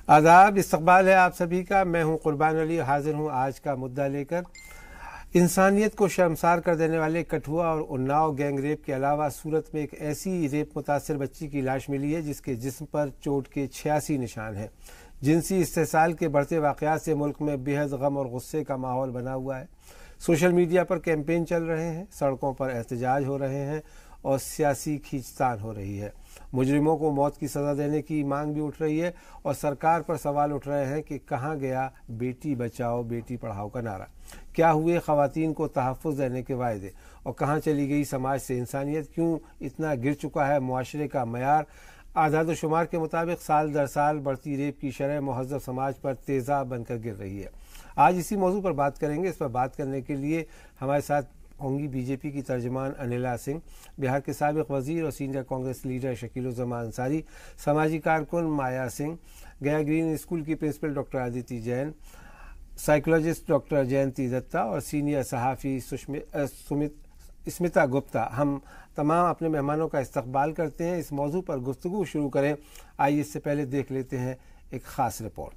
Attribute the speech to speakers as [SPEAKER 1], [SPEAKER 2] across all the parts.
[SPEAKER 1] आदाब, इस्तकबाल है आप सभी का। मैं हूं कुर्बान अली, हाजिर हूं आज का मुद्दा लेकर। इंसानियत को शर्मसार कर देने वाले कठुआ और उन्नाव गैंग रेप के अलावा सूरत में एक ऐसी रेप मुतासर बच्ची की लाश मिली है जिसके जिस्म पर चोट के 86 निशान हैं। जिनसी इस्तेसाल के बढ़ते वाक़यात से मुल्क में बेहद गम और गुस्से का माहौल बना हुआ है। सोशल मीडिया पर कैंपेन चल रहे हैं, सड़कों पर एहतजाज हो रहे हैं और सियासी खींचतान हो रही है। मुजरिमों को मौत की सज़ा देने की मांग भी उठ रही है और सरकार पर सवाल उठ रहे हैं कि कहाँ गया बेटी बचाओ बेटी पढ़ाओ का नारा, क्या हुए ख़वातीन को तहफ़्फ़ुज़ देने के वायदे, और कहाँ चली गई समाज से इंसानियत। क्यों इतना गिर चुका है मुआशरे का मयार। आदाद शुमार के मुताबिक साल दर साल बढ़ती रेप की शरह मुहज़्ज़ब समाज पर तेज़ाब बनकर गिर रही है। आज इसी मौजू पर बात करेंगे। इस पर बात करने के लिए हमारे साथ होंगी बीजेपी की तर्जमान अनिला सिंह, बिहार के साबिक़ वज़ीर और सीनियर कांग्रेस लीडर शकीलुज़्ज़मान अंसारी, समाजी कारकुन माया सिंह, गया ग्रीन स्कूल की principal doctor Aditi Jain, psychologist doctor Jayanti Dutta और सीनियर सहाफ़ी स्मिता गुप्ता। हम तमाम अपने मेहमानों का इस्तकबाल करते हैं। इस मौजू पर गुफ्तगू शुरू करें। आइए इससे पहले देख लेते हैं एक ख़ास रिपोर्ट।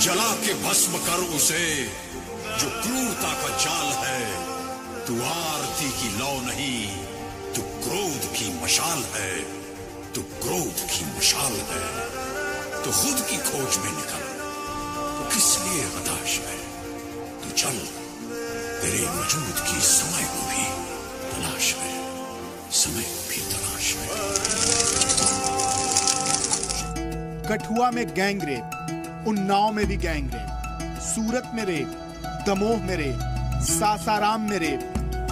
[SPEAKER 2] जला के भस्म कर उसे जो क्रूरता का जाल है। तू आरती की लौ नहीं, तू क्रोध की मशाल है। तू क्रोध की मशाल है। तू खुद की खोज में निकल, तो किस लिए हताश है। तू चल, तेरे वजूद की समय को भी तलाश है। समय को भी तलाश है।
[SPEAKER 3] कठुआ में गैंग रेप, उन्नाव में भी गैंग रेप, सूरत में रेप, दमोह में रेप, सासाराम में रेप,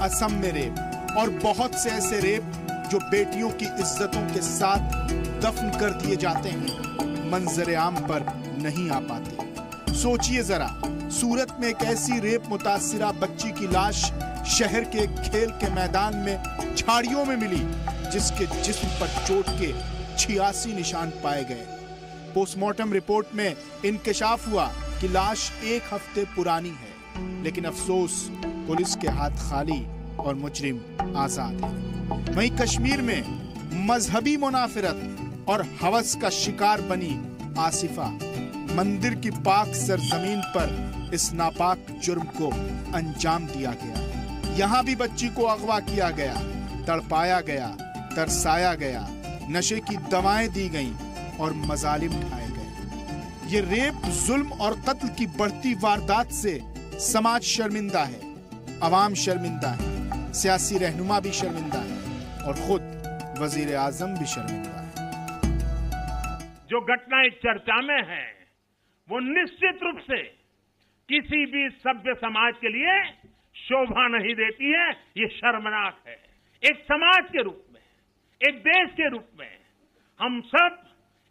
[SPEAKER 3] असम में रेप और बहुत से ऐसे रेप जो बेटियों की इज्जतों के साथ दफन कर दिए जाते हैं, मंजर आम पर नहीं आ पाते। सोचिए जरा, सूरत में एक ऐसी रेप मुतासिरा बच्ची की लाश शहर के खेल के मैदान में झाड़ियों में मिली जिसके जिस्म पर चोट के 86 निशान पाए गए। पोस्टमार्टम रिपोर्ट में इंकशाफ हुआ कि लाश 1 हफ्ते पुरानी है, लेकिन अफसोस पुलिस के हाथ खाली और मुजरिम आजाद है। वहीं कश्मीर में मजहबी मुनाफिरत और हवस का शिकार बनी आसिफा, मंदिर की पाक सरजमीन पर इस नापाक जुर्म को अंजाम दिया गया। यहाँ भी बच्ची को अगवा किया गया, तड़पाया गया, तरसाया गया, नशे की दवाएं दी गईं और मजालिम ढाए गए। ये रेप, जुल्म और कत्ल की बढ़ती वारदात से समाज शर्मिंदा है, अवाम शर्मिंदा है, सियासी रहनुमा भी शर्मिंदा है और खुद वजीर आजम भी शर्मिंदा है।
[SPEAKER 4] जो घटनाएं चर्चा में है वो निश्चित रूप से किसी भी सभ्य समाज के लिए शोभा नहीं देती है। ये शर्मनाक है। एक समाज के रूप में, एक देश के रूप में हम सब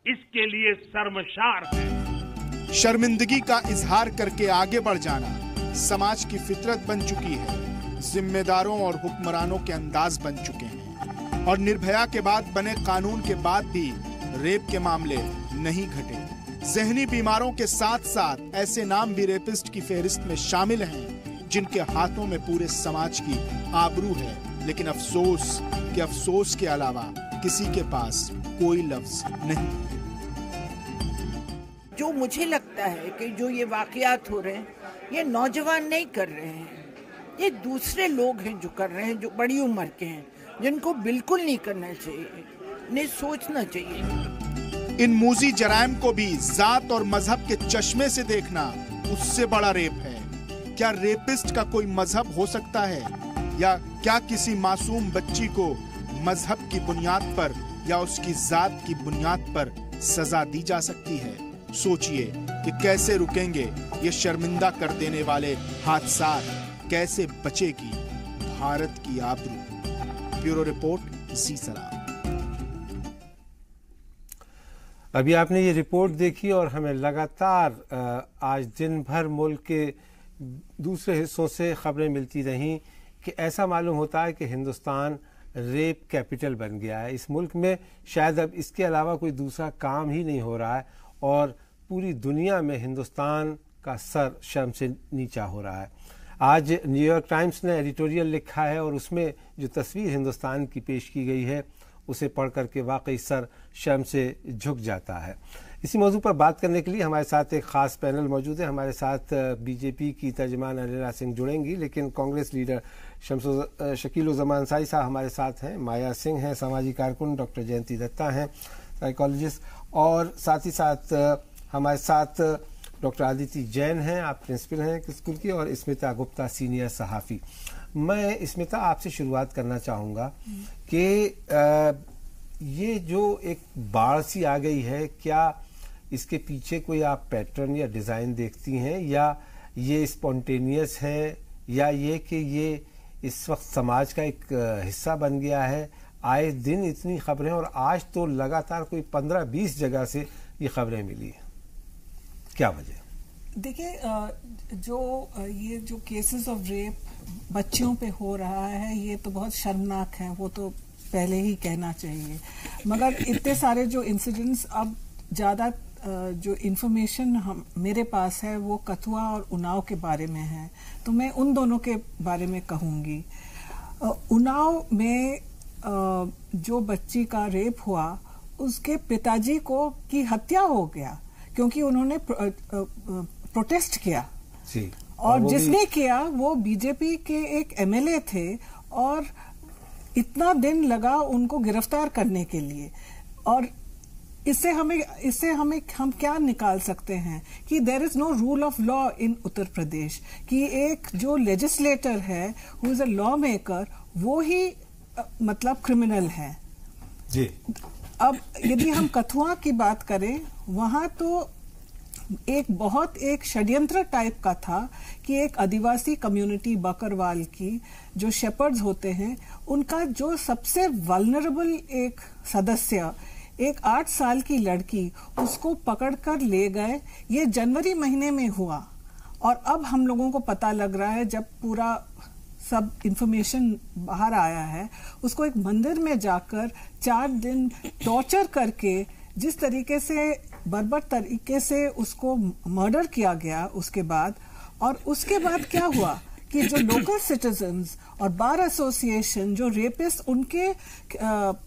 [SPEAKER 4] इसके लिए शर्मसार है।
[SPEAKER 3] शर्मिंदगी का इजहार करके आगे बढ़ जाना समाज की फितरत बन चुकी है, जिम्मेदारों और हुक्मरानों के अंदाज बन चुके हैं और निर्भया के बाद बने कानून के बाद भी रेप के मामले नहीं घटे। जहनी बीमारों के साथ साथ ऐसे नाम भी रेपिस्ट की फेहरिस्त में शामिल हैं जिनके हाथों में पूरे समाज की आबरू है, लेकिन अफसोस के अलावा किसी के पास कोई लफ्ज नहीं।
[SPEAKER 5] जो मुझे लगता है कि जो ये वाकयात हो रहे हैं ये नौजवान नहीं कर रहे हैं, ये दूसरे लोग हैं जो कर रहे हैं, जो बड़ी उम्र के हैं, जिनको बिल्कुल नहीं करना चाहिए, इन्हें सोचना चाहिए।
[SPEAKER 3] इन मूजी जराइम को भी जात और मजहब के चश्मे से देखना उससे बड़ा रेप है। क्या रेपिस्ट का कोई मजहब हो सकता है, या क्या किसी मासूम बच्ची को मजहब की बुनियाद पर या उसकी जात की बुनियाद पर सजा दी जा सकती है? सोचिए कि कैसे रुकेंगे ये शर्मिंदा कर देने वाले हादसात, कैसे बचेगी भारत की आबरू। ब्यूरो रिपोर्ट, जी सलाम।
[SPEAKER 1] अभी आपने ये रिपोर्ट देखी और हमें लगातार आज दिन भर मुल्क के दूसरे हिस्सों से खबरें मिलती रहीं कि ऐसा मालूम होता है कि हिंदुस्तान रेप कैपिटल बन गया है। इस मुल्क में शायद अब इसके अलावा कोई दूसरा काम ही नहीं हो रहा है और पूरी दुनिया में हिंदुस्तान का सर शर्म से नीचा हो रहा है। आज न्यूयॉर्क टाइम्स ने एडिटोरियल लिखा है और उसमें जो तस्वीर हिंदुस्तान की पेश की गई है उसे पढ़ करके वाकई सर शर्म से झुक जाता है। इसी मौजू पर बात करने के लिए हमारे साथ एक ख़ास पैनल मौजूद है। हमारे साथ बीजेपी की तर्जमान अनिला सिंह जुड़ेंगी, लेकिन कांग्रेस लीडर शकील-उज़्ज़मान अंसारी साहब हमारे साथ हैं, माया सिंह हैं सामाजिक कारकुन, डॉक्टर जयंती दत्ता हैं साइकोलॉजिस्ट, और साथ ही साथ हमारे साथ डॉक्टर आदिति जैन हैं, आप प्रिंसिपल हैं एक स्कूल की, और स्मिता गुप्ता सीनियर सहाफ़ी। मैं स्मिता आपसे शुरुआत करना चाहूँगा कि ये जो एक बाढ़ सी आ गई है, क्या इसके पीछे कोई आप पैटर्न या डिज़ाइन देखती हैं, या ये स्पॉन्टेनियस है, या ये कि ये इस वक्त समाज का एक हिस्सा बन गया है? आए दिन इतनी खबरें, और आज तो लगातार कोई 15-20 जगह से ये खबरें मिली हैं, क्या वजह?
[SPEAKER 6] देखिए, ये जो केसेस ऑफ रेप बच्चियों पे हो रहा है, ये तो बहुत शर्मनाक है, वो तो पहले ही कहना चाहिए। मगर इतने सारे जो इंसिडेंट्स, अब ज़्यादा जो इन्फॉर्मेशन मेरे पास है वो कथुआ और उन्नाव के बारे में है, तो मैं उन दोनों के बारे में कहूँगी। उन्नाव में जो बच्ची का रेप हुआ, उसके पिताजी की हत्या हो गया क्योंकि उन्होंने प्रोटेस्ट किया
[SPEAKER 1] जी।
[SPEAKER 6] और जिसने किया वो बीजेपी के एक एमएलए थे, और इतना दिन लगा उनको गिरफ्तार करने के लिए। और इससे हम क्या निकाल सकते हैं कि there is no rule of law in Uttar Pradesh, कि एक जो लेजिस्लेटर है, who is a law maker, वो ही मतलब क्रिमिनल है
[SPEAKER 1] जी।
[SPEAKER 6] अब यदि हम कथुआ की बात करें, वहां तो एक षड्यंत्र टाइप का था कि एक आदिवासी कम्युनिटी बकरवाल की जो शेपर्ड्स होते हैं, उनका जो सबसे वल्नरेबल एक सदस्य, एक 8 साल की लड़की, उसको पकड़कर ले गए। ये जनवरी महीने में हुआ, और अब हम लोगों को पता लग रहा है, जब पूरा सब इंफॉर्मेशन बाहर आया है, उसको एक मंदिर में जाकर 4 दिन टॉर्चर करके, जिस तरीके से बर्बर तरीके से उसको मर्डर किया गया उसके बाद। और उसके बाद क्या हुआ कि जो लोकल सिटीजन्स और बार एसोसिएशन, जो रेपिस्ट, उनके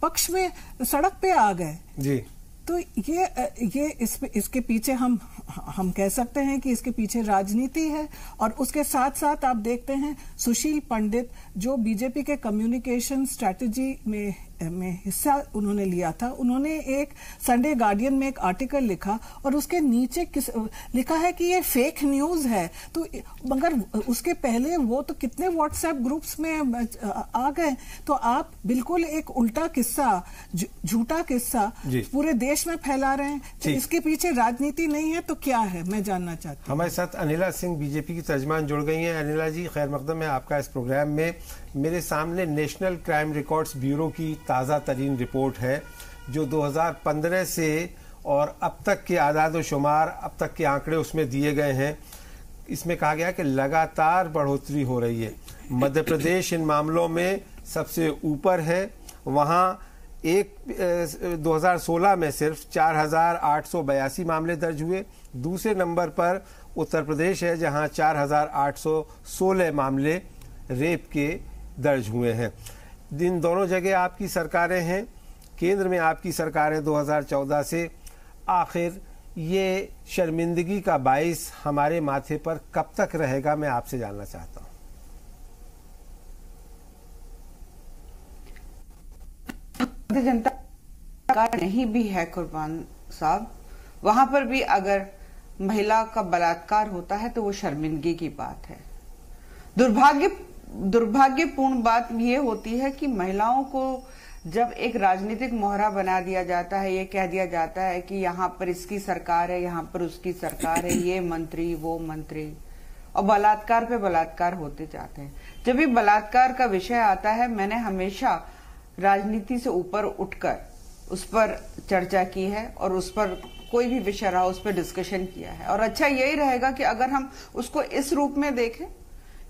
[SPEAKER 6] पक्ष में सड़क पे आ गए
[SPEAKER 1] जी।
[SPEAKER 6] तो ये इसके पीछे हम कह सकते हैं कि इसके पीछे राजनीति है। और उसके साथ साथ आप देखते हैं सुशील पंडित, जो बीजेपी के कम्युनिकेशन स्ट्रैटेजी में हिस्सा उन्होंने लिया था, उन्होंने एक संडे गार्डियन में एक आर्टिकल लिखा, और उसके नीचे लिखा है कि ये फेक न्यूज है। तो मगर उसके पहले वो तो कितने व्हाट्सएप ग्रुप्स में आ गए। तो आप बिल्कुल एक उल्टा किस्सा, झूठा किस्सा पूरे देश में फैला रहे हैं। तो इसके पीछे राजनीति नहीं है तो क्या है, मैं जानना चाहती हूँ।
[SPEAKER 1] हमारे साथ अनिला सिंह बीजेपी की तर्जमान जुड़ गई हैं। अनिला जी, खैर मकदम है आपका इस प्रोग्राम में। मेरे सामने नेशनल क्राइम रिकॉर्ड्स ब्यूरो की ताज़ा तरीन रिपोर्ट है, जो 2015 से और अब तक के आदाद व शुमार, अब तक के आंकड़े उसमें दिए गए हैं। इसमें कहा गया कि लगातार बढ़ोतरी हो रही है। मध्य प्रदेश इन मामलों में सबसे ऊपर है। वहाँ 2016 में सिर्फ 4,882 मामले दर्ज हुए। दूसरे नंबर पर उत्तर प्रदेश है, जहां 4,816 मामले रेप के दर्ज हुए हैं। इन दोनों जगह आपकी सरकारें हैं, केंद्र में आपकी सरकारें 2014 से। आखिर ये शर्मिंदगी का बाइस हमारे माथे पर कब तक रहेगा, मैं आपसे जानना चाहता हूं।
[SPEAKER 7] जनता का नहीं भी है कुर्बान साहब, वहां पर भी अगर महिला का बलात्कार होता है तो वो शर्मिंदगी की बात है। दुर्भाग्यपूर्ण बात ये होती है कि महिलाओं को जब एक राजनीतिक मोहरा बना दिया जाता है, ये कह दिया जाता है कि यहाँ पर इसकी सरकार है, यहाँ पर उसकी सरकार है, ये मंत्री वो मंत्री, और बलात्कार पे बलात्कार होते जाते हैं। जब भी बलात्कार का विषय आता है, मैंने हमेशा राजनीति से ऊपर उठकर उस पर चर्चा की है, और उस पर कोई भी विषय रहा उस पर डिस्कशन किया है। और अच्छा यही रहेगा कि अगर हम उसको इस रूप में देखें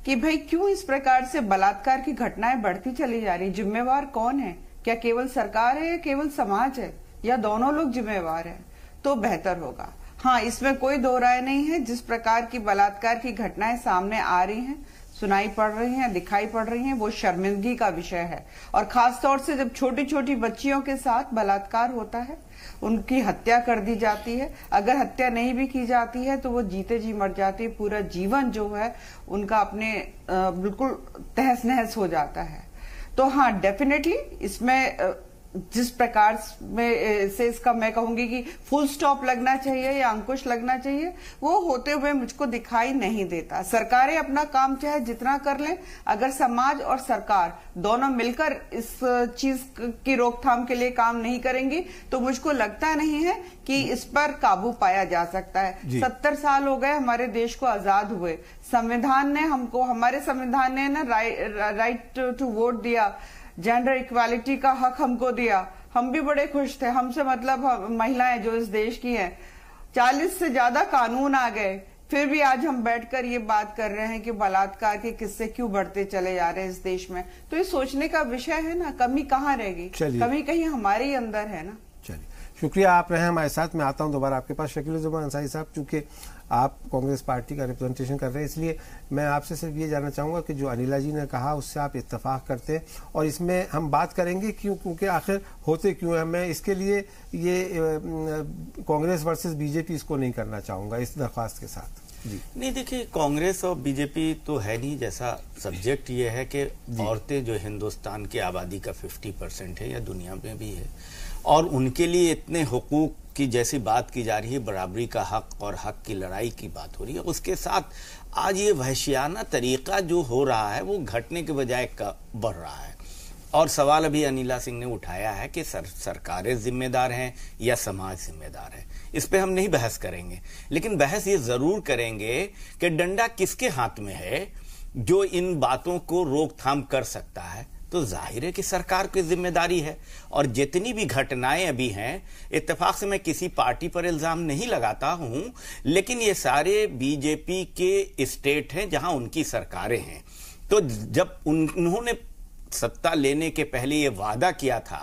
[SPEAKER 7] कि भाई क्यों इस प्रकार से बलात्कार की घटनाएं बढ़ती चली जा रही, जिम्मेवार कौन है? क्या केवल सरकार है या केवल समाज है, या दोनों लोग जिम्मेवार हैं? तो बेहतर होगा। हाँ, इसमें कोई दो राय नहीं है, जिस प्रकार की बलात्कार की घटनाएं सामने आ रही हैं, सुनाई पड़ रही हैं, दिखाई पड़ रही हैं, वो शर्मिंदगी का विषय है। और खास तौर से जब छोटी छोटी बच्चियों के साथ बलात्कार होता है, उनकी हत्या कर दी जाती है, अगर हत्या नहीं भी की जाती है तो वो जीते जी मर जाती है, पूरा जीवन जो है उनका अपने बिल्कुल तहस नहस हो जाता है। तो हाँ, डेफिनेटली इसमें जिस प्रकार में से इसका मैं कहूंगी कि फुल स्टॉप लगना चाहिए या अंकुश लगना चाहिए, वो होते हुए मुझको दिखाई नहीं देता। सरकारें अपना काम चाहे जितना कर लें, अगर समाज और सरकार दोनों मिलकर इस चीज की रोकथाम के लिए काम नहीं करेंगी तो मुझको लगता नहीं है कि इस पर काबू पाया जा सकता है। 70 साल हो गए हमारे देश को आजाद हुए, संविधान ने हमको, हमारे संविधान ने ना राइट टू वोट दिया, जेंडर इक्वालिटी का हक हमको दिया, हम भी बड़े खुश थे। हमसे मतलब महिलाएं जो इस देश की हैं, 40 से ज्यादा कानून आ गए, फिर भी आज हम बैठकर ये बात कर रहे हैं कि बलात्कार के किस्से क्यों बढ़ते चले जा रहे हैं इस देश में। तो ये सोचने का विषय है ना, कमी कहाँ रहेगी? कमी कहीं हमारे ही अंदर है ना।
[SPEAKER 1] चलिए, शुक्रिया आप रहे हमारे साथ। मैं आता हूं दोबारा आपके पास। शकील-उज़्ज़मान अंसारी साहब, चूंकि आप कांग्रेस पार्टी का रिप्रेजेंटेशन कर रहे हैं, इसलिए मैं आपसे सिर्फ ये जानना चाहूंगा कि जो अनिला जी ने कहा उससे आप इत्तेफाक करते हैं, और इसमें हम बात करेंगे क्यों, क्योंकि आखिर होते क्यों है। मैं इसके लिए ये कांग्रेस वर्सेस बीजेपी इसको नहीं करना चाहूंगा इस दरख्वास्त के साथ। जी
[SPEAKER 8] नहीं, देखिए, कांग्रेस और बीजेपी तो है नहीं। जैसा सब्जेक्ट ये है कि औरतें जो हिंदुस्तान की आबादी का 50% है या दुनिया में भी है, और उनके लिए इतने हुकूक की जैसी बात की जा रही है, बराबरी का हक और हक की लड़ाई की बात हो रही है, उसके साथ आज ये वहशियाना तरीका जो हो रहा है वो घटने के बजाय बढ़ रहा है। और सवाल अभी अनिला सिंह ने उठाया है कि सरकारें जिम्मेदार हैं या समाज जिम्मेदार है। इस पे हम नहीं बहस करेंगे, लेकिन बहस ये जरूर करेंगे कि डंडा किसके हाथ में है जो इन बातों को रोकथाम कर सकता है। तो जाहिर है कि सरकार की जिम्मेदारी है। और जितनी भी घटनाएं अभी हैं, इत्तेफाक से मैं किसी पार्टी पर इल्जाम नहीं लगाता हूं, लेकिन ये सारे बीजेपी के स्टेट हैं जहां उनकी सरकारें हैं। तो जब उन्होंने सत्ता लेने के पहले ये वादा किया था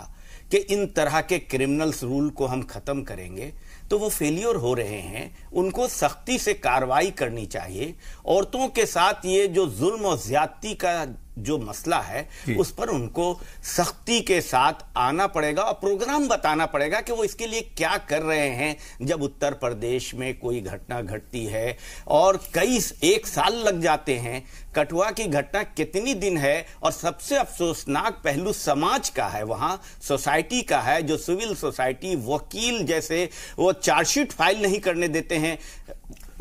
[SPEAKER 8] कि इन तरह के क्रिमिनल्स रूल को हम खत्म करेंगे, तो वो फेलियर हो रहे हैं। उनको सख्ती से कार्रवाई करनी चाहिए। औरतों के साथ ये जो जुल्म और ज्यादती का जो मसला है, उस पर उनको सख्ती के साथ आना पड़ेगा और प्रोग्राम बताना पड़ेगा कि वो इसके लिए क्या कर रहे हैं। जब उत्तर प्रदेश में कोई घटना घटती है और एक साल लग जाते हैं, कठुआ की घटना कितनी दिन है, और सबसे अफसोसनाक पहलू समाज का है, वहां सोसाइटी का है, जो सिविल सोसाइटी, वकील जैसे वो चार्जशीट फाइल नहीं करने देते हैं।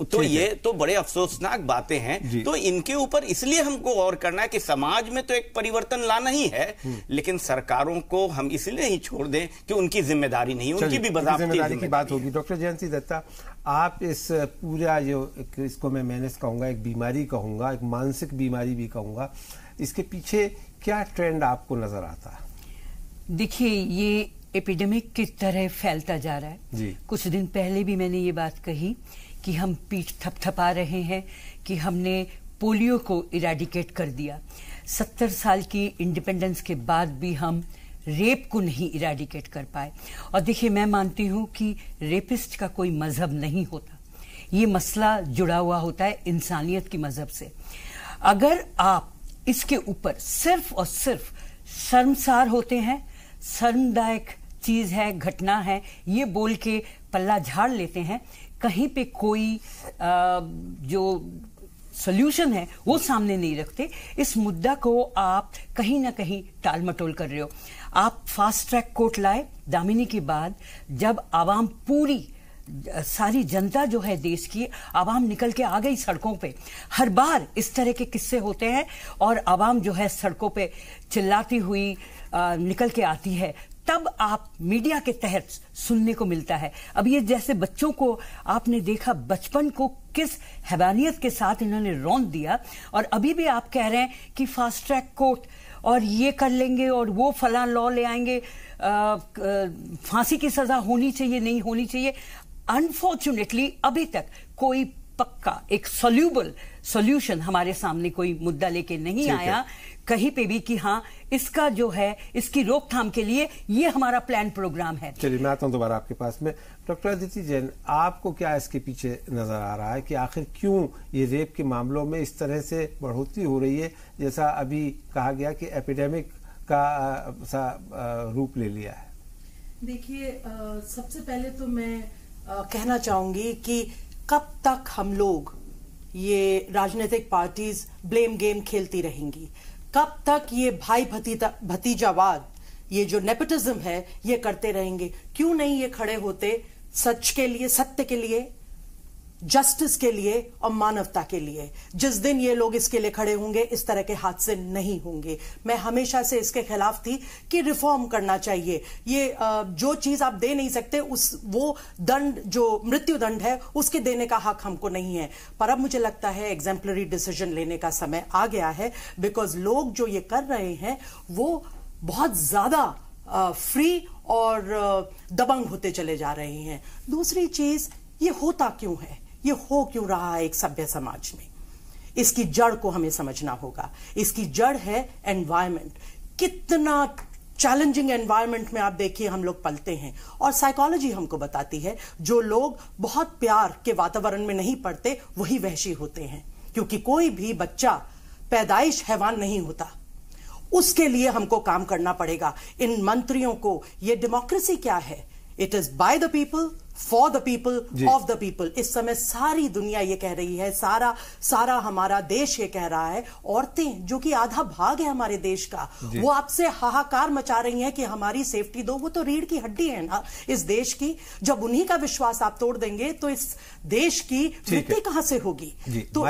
[SPEAKER 8] तो ये तो बड़े अफसोसनाक बातें हैं। तो इनके ऊपर इसलिए हमको गौर करना है कि समाज में तो एक परिवर्तन लाना ही है, लेकिन सरकारों को हम इसलिए नहीं छोड़ दें कि उनकी जिम्मेदारी नहीं, उनकी भी जिम्मेदारी की बात होगी।
[SPEAKER 1] डॉक्टर जयंती दत्ता, आप इस पूरा जो इसको मैं मैनेज कहूंगा, एक बीमारी कहूंगा, एक मानसिक बीमारी भी कहूंगा, इसके पीछे क्या ट्रेंड आपको नजर आता है?
[SPEAKER 9] देखिए, ये एपिडेमिक की तरह फैलता जा रहा है। कुछ दिन पहले भी मैंने ये बात कही कि हम पीठ थपथपा रहे हैं कि हमने पोलियो को इरेडिकेट कर दिया। 70 साल की इंडिपेंडेंस के बाद भी हम रेप को नहीं इरेडिकेट कर पाए। और देखिए, मैं मानती हूं कि रेपिस्ट का कोई मजहब नहीं होता, ये मसला जुड़ा हुआ होता है इंसानियत की मजहब से। अगर आप इसके ऊपर सिर्फ और सिर्फ शर्मसार होते हैं, शर्मदायक चीज है, घटना है, ये बोल के पल्ला झाड़ लेते हैं, कहीं पे कोई जो सोल्यूशन है वो सामने नहीं रखते, इस मुद्दा को आप कहीं ना कहीं टाल मटोल कर रहे हो। आप फास्ट ट्रैक कोर्ट लाए दामिनी के बाद, जब आवाम पूरी सारी जनता जो है देश की आवाम निकल के आ गई सड़कों पे, हर बार इस तरह के किस्से होते हैं और आवाम जो है सड़कों पे चिल्लाती हुई निकल के आती है, तब आप मीडिया के तहत सुनने को मिलता है। अब ये जैसे बच्चों को आपने देखा, बचपन को किस हैवानियत के साथ इन्होंने रौंद दिया, और अभी भी आप कह रहे हैं कि फास्ट ट्रैक कोर्ट और ये कर लेंगे और वो फला लॉ ले आएंगे, फांसी की सजा होनी चाहिए, नहीं होनी चाहिए। अनफॉर्चुनेटली अभी तक कोई पक्का एक सॉल्यूबल सॉल्यूशन हमारे सामने कोई मुद्दा लेके नहीं आया कहीं पे भी कि हाँ इसका जो है इसकी रोकथाम के लिए ये हमारा प्लान प्रोग्राम है।
[SPEAKER 1] चलिए मैं आता हूं दोबारा आपके पास में। डॉक्टर अदिति जैन, आपको क्या इसके पीछे नजर आ रहा है कि आखिर क्यों ये रेप के मामलों में इस तरह से बढ़ोतरी हो रही है, जैसा अभी कहा गया कि एपिडेमिक का रूप ले लिया है?
[SPEAKER 10] देखिए, सबसे पहले तो मैं कहना चाहूंगी कि कब तक हम लोग ये राजनीतिक पार्टीज ब्लेम गेम खेलती रहेंगी, कब तक ये भाई भतीजावाद, ये जो नेपोटिज्म है, ये करते रहेंगे? क्यों नहीं ये खड़े होते सच के लिए, सत्य के लिए, जस्टिस के लिए और मानवता के लिए? जिस दिन ये लोग इसके लिए खड़े होंगे इस तरह के हादसे नहीं होंगे। मैं हमेशा से इसके खिलाफ थी कि रिफॉर्म करना चाहिए। ये जो चीज आप दे नहीं सकते वो दंड, जो मृत्यु दंड है, उसके देने का हक हमको नहीं है। पर अब मुझे लगता है एग्जाम्पलरी डिसीजन लेने का समय आ गया है, बिकॉज लोग जो ये कर रहे हैं वो बहुत ज्यादा फ्री और दबंग होते चले जा रहे हैं। दूसरी चीज, ये होता क्यों है, ये हो क्यों रहा है एक सभ्य समाज में? इसकी जड़ को हमें समझना होगा। इसकी जड़ है एनवायरमेंट। कितना चैलेंजिंग एनवायरनमेंट में आप देखिए हम लोग पलते हैं, और साइकोलॉजी हमको बताती है जो लोग बहुत प्यार के वातावरण में नहीं पढ़ते वही वहशी होते हैं, क्योंकि कोई भी बच्चा पैदाइश हैवान नहीं होता। उसके लिए हमको काम करना पड़ेगा। इन मंत्रियों को, ये डेमोक्रेसी क्या है? It is by the people, for the people, of the people. इस समय सारी दुनिया ये कह रही है, सारा हमारा देश ये कह रहा है। औरतें जो कि आधा भाग है हमारे देश का, वो आपसे हाहाकार मचा रही हैं कि हमारी सेफ्टी दो। वो तो रीढ़ की हड्डी है ना इस देश की। जब उन्हीं का विश्वास आप तोड़ देंगे तो इस देश की वृद्धि कहां से होगी? तो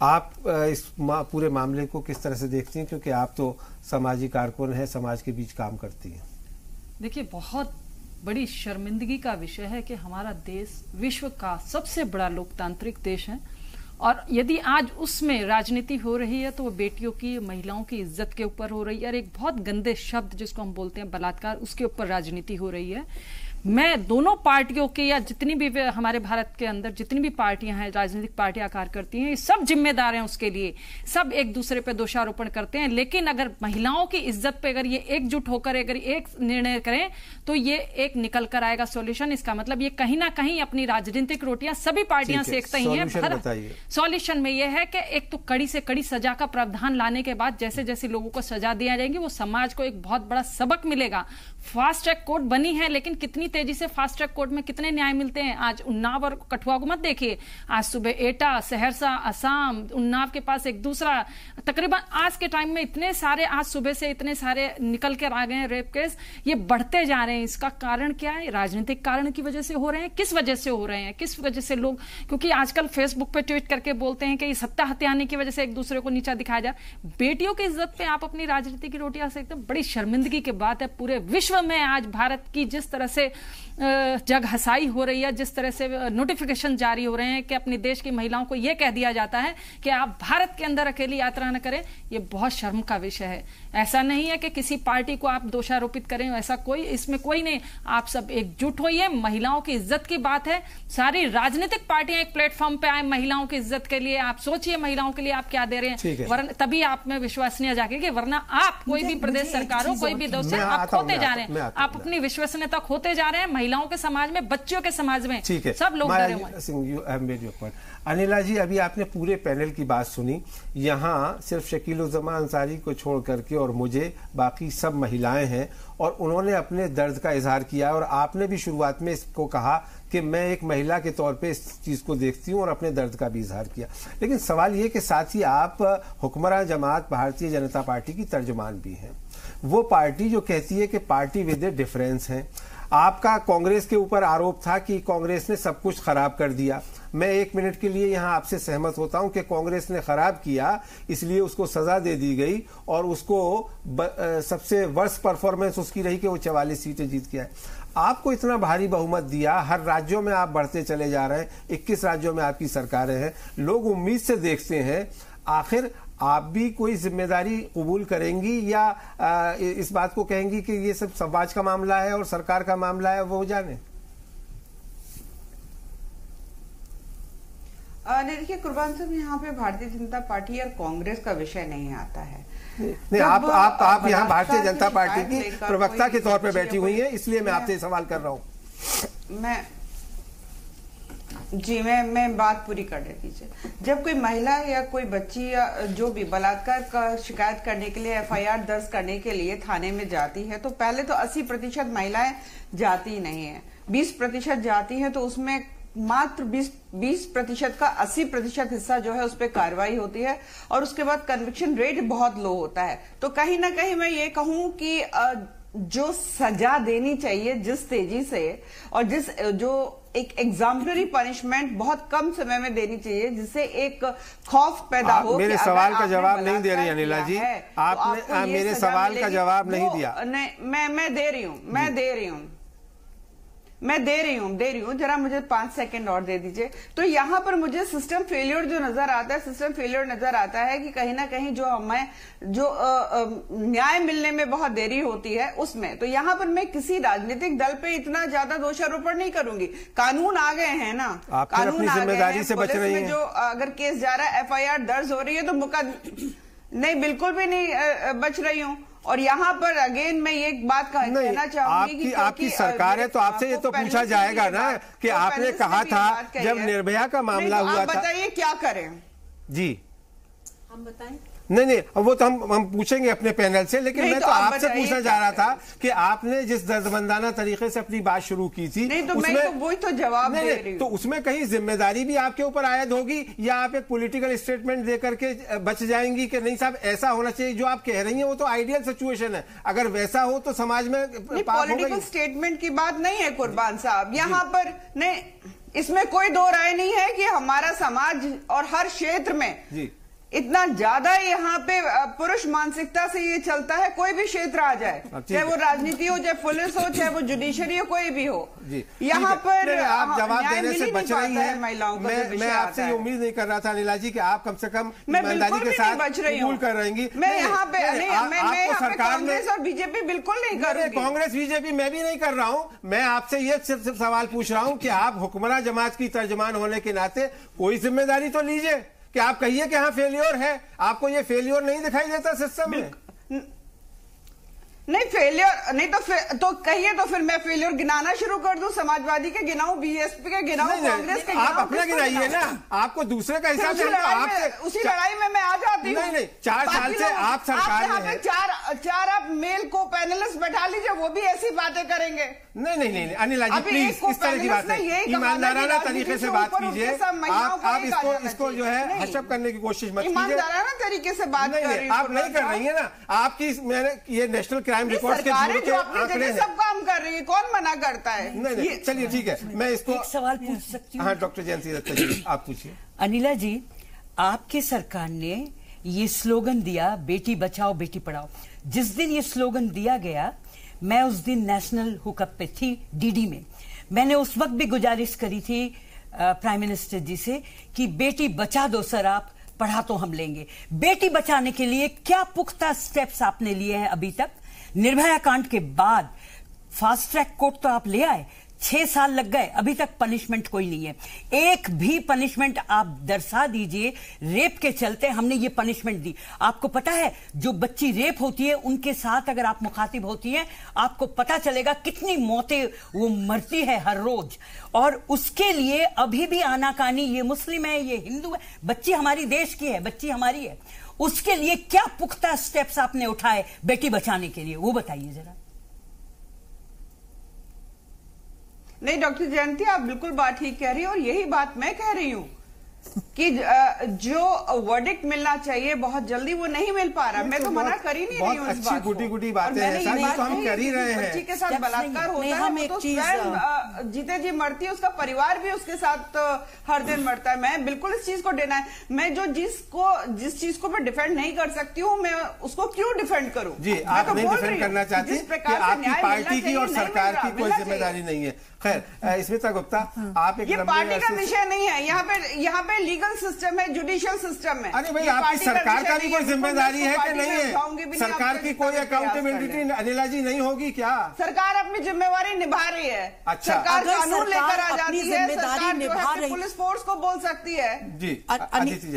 [SPEAKER 1] आप इस पूरे मामले को किस तरह से देखती हैं, क्योंकि आप तो सामाजिक कारकुन हैं, समाज के बीच काम करती हैं?
[SPEAKER 11] देखिए, बहुत बड़ी शर्मिंदगी का विषय है कि हमारा देश विश्व का सबसे बड़ा लोकतांत्रिक देश है, और यदि आज उसमें राजनीति हो रही है तो वो बेटियों की, महिलाओं की इज्जत के ऊपर हो रही है, और एक बहुत गंदे शब्द जिसको हम बोलते हैं बलात्कार, उसके ऊपर राजनीति हो रही है। मैं दोनों पार्टियों के, या जितनी भी हमारे भारत के अंदर जितनी भी पार्टियां हैं, राजनीतिक पार्टियां आकार करती हैं, ये सब जिम्मेदार हैं उसके लिए, सब एक दूसरे पे दोषारोपण करते हैं। लेकिन अगर महिलाओं की इज्जत पे अगर ये एकजुट होकर अगर एक निर्णय करें तो ये एक निकल कर आएगा सॉल्यूशन। इसका मतलब ये कहीं ना कहीं अपनी राजनीतिक रोटियां सभी पार्टियां सेकती ही हैं। सॉल्यूशन में यह है कि एक तो कड़ी से कड़ी सजा का प्रावधान लाने के बाद जैसे जैसे लोगों को सजा दिया जाएगी वो समाज को एक बहुत बड़ा सबक मिलेगा। फास्ट ट्रैक कोर्ट बनी है, लेकिन कितनी तेजी से फास्ट ट्रैक कोर्ट में कितने न्याय मिलते हैं। आज उन्नाव और कठुआ को मत देखिए, आज सुबह एटा, सहरसा, असम, उन्नाव के पास एक दूसरा, तकरीबन आज के टाइम में इतने सारे, आज सुबह से इतने सारे निकल कर आ गए हैं रेप केस। ये बढ़ते जा रहे हैं। इसका कारण क्या है? राजनीतिक कारण की वजह से हो रहे हैं। किस वजह से हो रहे हैं? किस वजह से लोग, क्योंकि आजकल फेसबुक पे ट्वीट करके बोलते हैं कि ये सत्ता हत्याने की वजह से एक दूसरे को नीचा दिखाया जाए। बेटियों की इज्जत पे आप अपनी राजनीति की रोटियां सेकते हैं। बड़ी शर्मिंदगी की बात है। पूरे विश्व में आज भारत की जिस तरह से जग हसाई हो रही है, जिस तरह से नोटिफिकेशन जारी हो रहे हैं कि अपने देश की महिलाओं को यह कह दिया जाता है कि आप भारत के अंदर अकेली यात्रा न करें, यह बहुत शर्म का विषय है। ऐसा नहीं है कि किसी पार्टी को आप दोषारोपित करें, ऐसा कोई इसमें कोई नहीं। आप सब एकजुट होइए। महिलाओं की इज्जत की बात है। सारी राजनीतिक पार्टियां एक प्लेटफॉर्म पे आए महिलाओं की इज्जत के लिए। आप सोचिए महिलाओं के लिए आप क्या दे रहे हैं, वरना तभी आप में विश्वसनीयता जागेगी। वरना आप कोई भी प्रदेश सरकार हो, कोई भी दोस्त, आप खोते जा रहे हैं। आप अपनी विश्वसनीयता खोते जा रहे हैं। महिलाओं के समाज में, बच्चियों के समाज में सब लोग डरे हुए हैं।
[SPEAKER 1] अनिला जी, अभी आपने पूरे पैनल की बात सुनी। यहाँ सिर्फ शकील-उज़्ज़मा अंसारी को छोड़ करके और मुझे, बाकी सब महिलाएं हैं, और उन्होंने अपने दर्द का इजहार किया। और आपने भी शुरुआत में इसको कहा कि मैं एक महिला के तौर पे इस चीज को देखती हूँ, और अपने दर्द का भी इजहार किया। लेकिन सवाल ये कि साथ ही आप हुक्मरान जमात भारतीय जनता पार्टी की तर्जुमान भी हैं। वो पार्टी जो कहती है कि पार्टी विद ए डिफरेंस है। आपका कांग्रेस के ऊपर आरोप था कि कांग्रेस ने सब कुछ खराब कर दिया। मैं एक मिनट के लिए यहां आपसे सहमत होता हूं कि कांग्रेस ने खराब किया, इसलिए उसको सजा दे दी गई, और उसको सबसे वर्स्ट परफॉर्मेंस उसकी रही कि वो 44 सीटें जीत के आए। आपको इतना भारी बहुमत दिया, हर राज्यों में आप बढ़ते चले जा रहे हैं, 21 राज्यों में आपकी सरकारें हैं। लोग उम्मीद से देखते हैं आखिर आप भी कोई जिम्मेदारी कबूल करेंगी, या इस बात को कहेंगी कि ये सब समाज का मामला है और सरकार का मामला है, वो जाने।
[SPEAKER 7] देखिए कुर्बान साहब, यहाँ पे भारतीय जनता पार्टी और कांग्रेस का विषय नहीं आता है।
[SPEAKER 1] नहीं, आप यहाँ भारतीय जनता पार्टी की प्रवक्ता के तौर पे बैठी हुई हैं, इसलिए मैं आपसे सवाल कर रहा हूँ।
[SPEAKER 7] मैं बात पूरी करने दीजिए। जब कोई महिला या कोई बच्ची या जो भी बलात्कार का शिकायत करने के लिए FIR दर्ज करने के लिए थाने में जाती है, तो पहले तो 80% महिलाएं जाती नहीं है, 20% जाती है, तो उसमें मात्र 20% का 80% हिस्सा जो है उस पर कार्रवाई होती है और उसके बाद कन्विक्शन रेट बहुत लो होता है। तो कहीं ना कहीं मैं ये कहूं कि जो सजा देनी चाहिए जिस तेजी से और जो एक एग्जाम्पलरी पनिशमेंट बहुत कम समय में देनी चाहिए, जिससे एक खौफ पैदा हो।
[SPEAKER 1] मेरे सवाल का जवाब नहीं दे रही अनिला जी, आपने मेरे सवाल का जवाब नहीं दिया।
[SPEAKER 7] नहीं, मैं दे रही हूँ, जरा मुझे 5 सेकंड और दे दीजिए। तो यहाँ पर मुझे सिस्टम फेलियर जो नजर आता है कि कहीं ना कहीं जो हमें न्याय मिलने में बहुत देरी होती है उसमें। तो यहाँ पर मैं किसी राजनीतिक दल पे इतना ज्यादा दोषारोपण नहीं करूंगी। कानून आ गए हैं ना, कानून आ गए हैं, पुलिस में जो अगर केस जा रहा है, FIR दर्ज हो रही है, तो नहीं, बिल्कुल भी नहीं बच रही हूँ। और यहाँ पर अगेन मैं ये बात कहना चाहूंगी कि
[SPEAKER 1] आपकी सरकार है तो आपसे ये तो पूछा जाएगा ना कि आपने कहा था जब निर्भया का मामला हुआ था।
[SPEAKER 7] बताइए क्या करें
[SPEAKER 1] जी,
[SPEAKER 10] हम बताएं।
[SPEAKER 1] नहीं, वो तो हम पूछेंगे अपने पैनल से, लेकिन मैं तो आपसे पूछना चाह रहा था कि आपने जिस दर्दमंदाना तरीके से अपनी बात शुरू की थी,
[SPEAKER 7] नहीं तो मैं तो वही तो जवाब दे रही हूं।
[SPEAKER 1] तो उसमें कहीं जिम्मेदारी भी आपके ऊपर आयद होगी या आप एक पॉलिटिकल स्टेटमेंट दे करके बच जाएंगी कि नहीं साहब ऐसा होना चाहिए? जो आप कह रही हैं वो तो आइडियल सिचुएशन है, अगर वैसा हो तो समाज में
[SPEAKER 7] पॉलिटिकल स्टेटमेंट की बात नहीं है कुर्बान साहब। यहाँ पर नहीं, इसमें कोई दो राय नहीं है कि हमारा समाज और हर क्षेत्र में इतना ज्यादा यहाँ पे पुरुष मानसिकता से ये चलता है। कोई भी क्षेत्र आ जाए, चाहे वो राजनीति हो, चाहे पुलिस हो, चाहे वो जुडिशरी हो, कोई भी हो, यहाँ पर
[SPEAKER 1] आप जवाब देने से बच रही हैं।
[SPEAKER 7] महिलाओं को
[SPEAKER 1] मैं आपसे ये उम्मीद नहीं कर रहा था अनिला जी कि आप कम से कम
[SPEAKER 7] ईमानदारी के साथ
[SPEAKER 1] कबूल कर रहेंगी।
[SPEAKER 7] मैं यहाँ पे सरकार कांग्रेस और बीजेपी बिल्कुल नहीं कर रही।
[SPEAKER 1] कांग्रेस बीजेपी मैं भी नहीं कर रहा हूँ। मैं आपसे ये सिर्फ सवाल पूछ रहा हूँ कि आप हुक्मरान जमात की तर्जमान होने के नाते कोई जिम्मेदारी तो लीजिए कि आप कहिए कि हाँ फेलियर है। आपको ये फेलियर नहीं दिखाई देता सिस्टम में?
[SPEAKER 7] नहीं फेलियर नहीं तो कहिए, तो फिर मैं फेलियर गिनाना शुरू कर दूं, समाजवादी के गिनाऊं, BSP के गिनाऊं, कांग्रेस के गिनाऊं।
[SPEAKER 1] आप अपना गिनाइए ना, आपको दूसरे का हिसाब से
[SPEAKER 7] उसी लड़ाई में मैं आ जाती हूँ।
[SPEAKER 1] नहीं, 4 साल से आप सरकार में हैं।
[SPEAKER 7] चार आप मेल को पैनलिस्ट बैठा लीजिए, वो भी ऐसी बातें करेंगे।
[SPEAKER 1] नहीं अनिला जी प्लीज इस तरह की बात है, ईमानदाराना तरीके से बात कीजिए। आप इसको जो है हशप करने की कोशिश मत कीजिए।
[SPEAKER 7] ईमानदाराना तरीके से बात कर रही हूं।
[SPEAKER 1] आप नहीं कर रही है ना, आपकी मैंने ये नेशनल क्राइम रिकॉर्ड के आंकड़े
[SPEAKER 7] सब काम कर रही है, कौन मना करता है?
[SPEAKER 1] नहीं चलिए ठीक है, मैं इसको
[SPEAKER 9] एक सवाल पूछ सकती हूँ?
[SPEAKER 1] हाँ डॉक्टर जयंती दत्ता जी आप पूछिए।
[SPEAKER 9] अनिला जी, आपके सरकार ने ये स्लोगन दिया बेटी बचाओ बेटी पढ़ाओ। जिस दिन ये स्लोगन दिया गया, मैं उस दिन नेशनल हुकअप पे थी DD में। मैंने उस वक्त भी गुजारिश करी थी प्राइम मिनिस्टर जी से कि बेटी बचा दो सर, आप पढ़ा तो हम लेंगे। बेटी बचाने के लिए क्या पुख्ता स्टेप्स आपने लिए हैं अभी तक? निर्भया कांड के बाद फास्ट ट्रैक कोर्ट तो आप ले आए, 6 साल लग गए, अभी तक पनिशमेंट कोई नहीं है। एक भी पनिशमेंट आप दर्शा दीजिए। रेप के चलते हमने ये पनिशमेंट दी। आपको पता है जो बच्ची रेप होती है उनके साथ अगर आप मुखातिब होती हैं, आपको पता चलेगा कितनी मौतें वो मरती है हर रोज। और उसके लिए अभी भी आनाकानी, ये मुस्लिम है ये हिंदू है, बच्ची हमारी देश की है, बच्ची हमारी है। उसके लिए क्या पुख्ता स्टेप्स आपने उठाए बेटी बचाने के लिए, वो बताइए जरा।
[SPEAKER 7] नहीं डॉक्टर जयंती, आप बिल्कुल बात ठीक कह रही हैं और यही बात मैं कह रही हूँ कि जो वर्डिक्ट मिलना चाहिए बहुत जल्दी वो नहीं मिल पा रहा। मैं तो मना कर ही नहीं रही हूँ इस बात को।
[SPEAKER 1] गुटी बातें हैं, तो हम कर ही रहे हैं।
[SPEAKER 7] बच्ची के साथ बलात्कार होता है तो स्वयं जीते जी मरती है, उसका परिवार भी उसके साथ हर दिन मरता है। मैं बिल्कुल इस चीज को देना है। मैं जिस चीज को मैं डिफेंड नहीं कर सकती हूँ, मैं उसको क्यों डिफेंड करूँ?
[SPEAKER 1] जी आप नहीं डिफेंड करना चाहती कि आपकी पार्टी की और सरकार की कोई जिम्मेदारी नहीं है। खैर स्मिता गुप्ता, आप एक
[SPEAKER 7] ये पार्टी का विषय नहीं है। यहाँ पे पे लीगल सिस्टम है, जुडिशियल सिस्टम है।
[SPEAKER 1] अरे भाई, आपकी सरकार का भी कोई जिम्मेदारी है कि नहीं है? सरकार की कोई अकाउंटेबिलिटी अनिला जी नहीं होगी क्या?
[SPEAKER 7] सरकार अपनी जिम्मेवारी निभा रही है।
[SPEAKER 1] अच्छा,
[SPEAKER 7] सरकार कानून लेकर आ जाती है, सरकार
[SPEAKER 10] निभा रही,
[SPEAKER 7] पुलिस फोर्स को बोल सकती है।
[SPEAKER 1] जी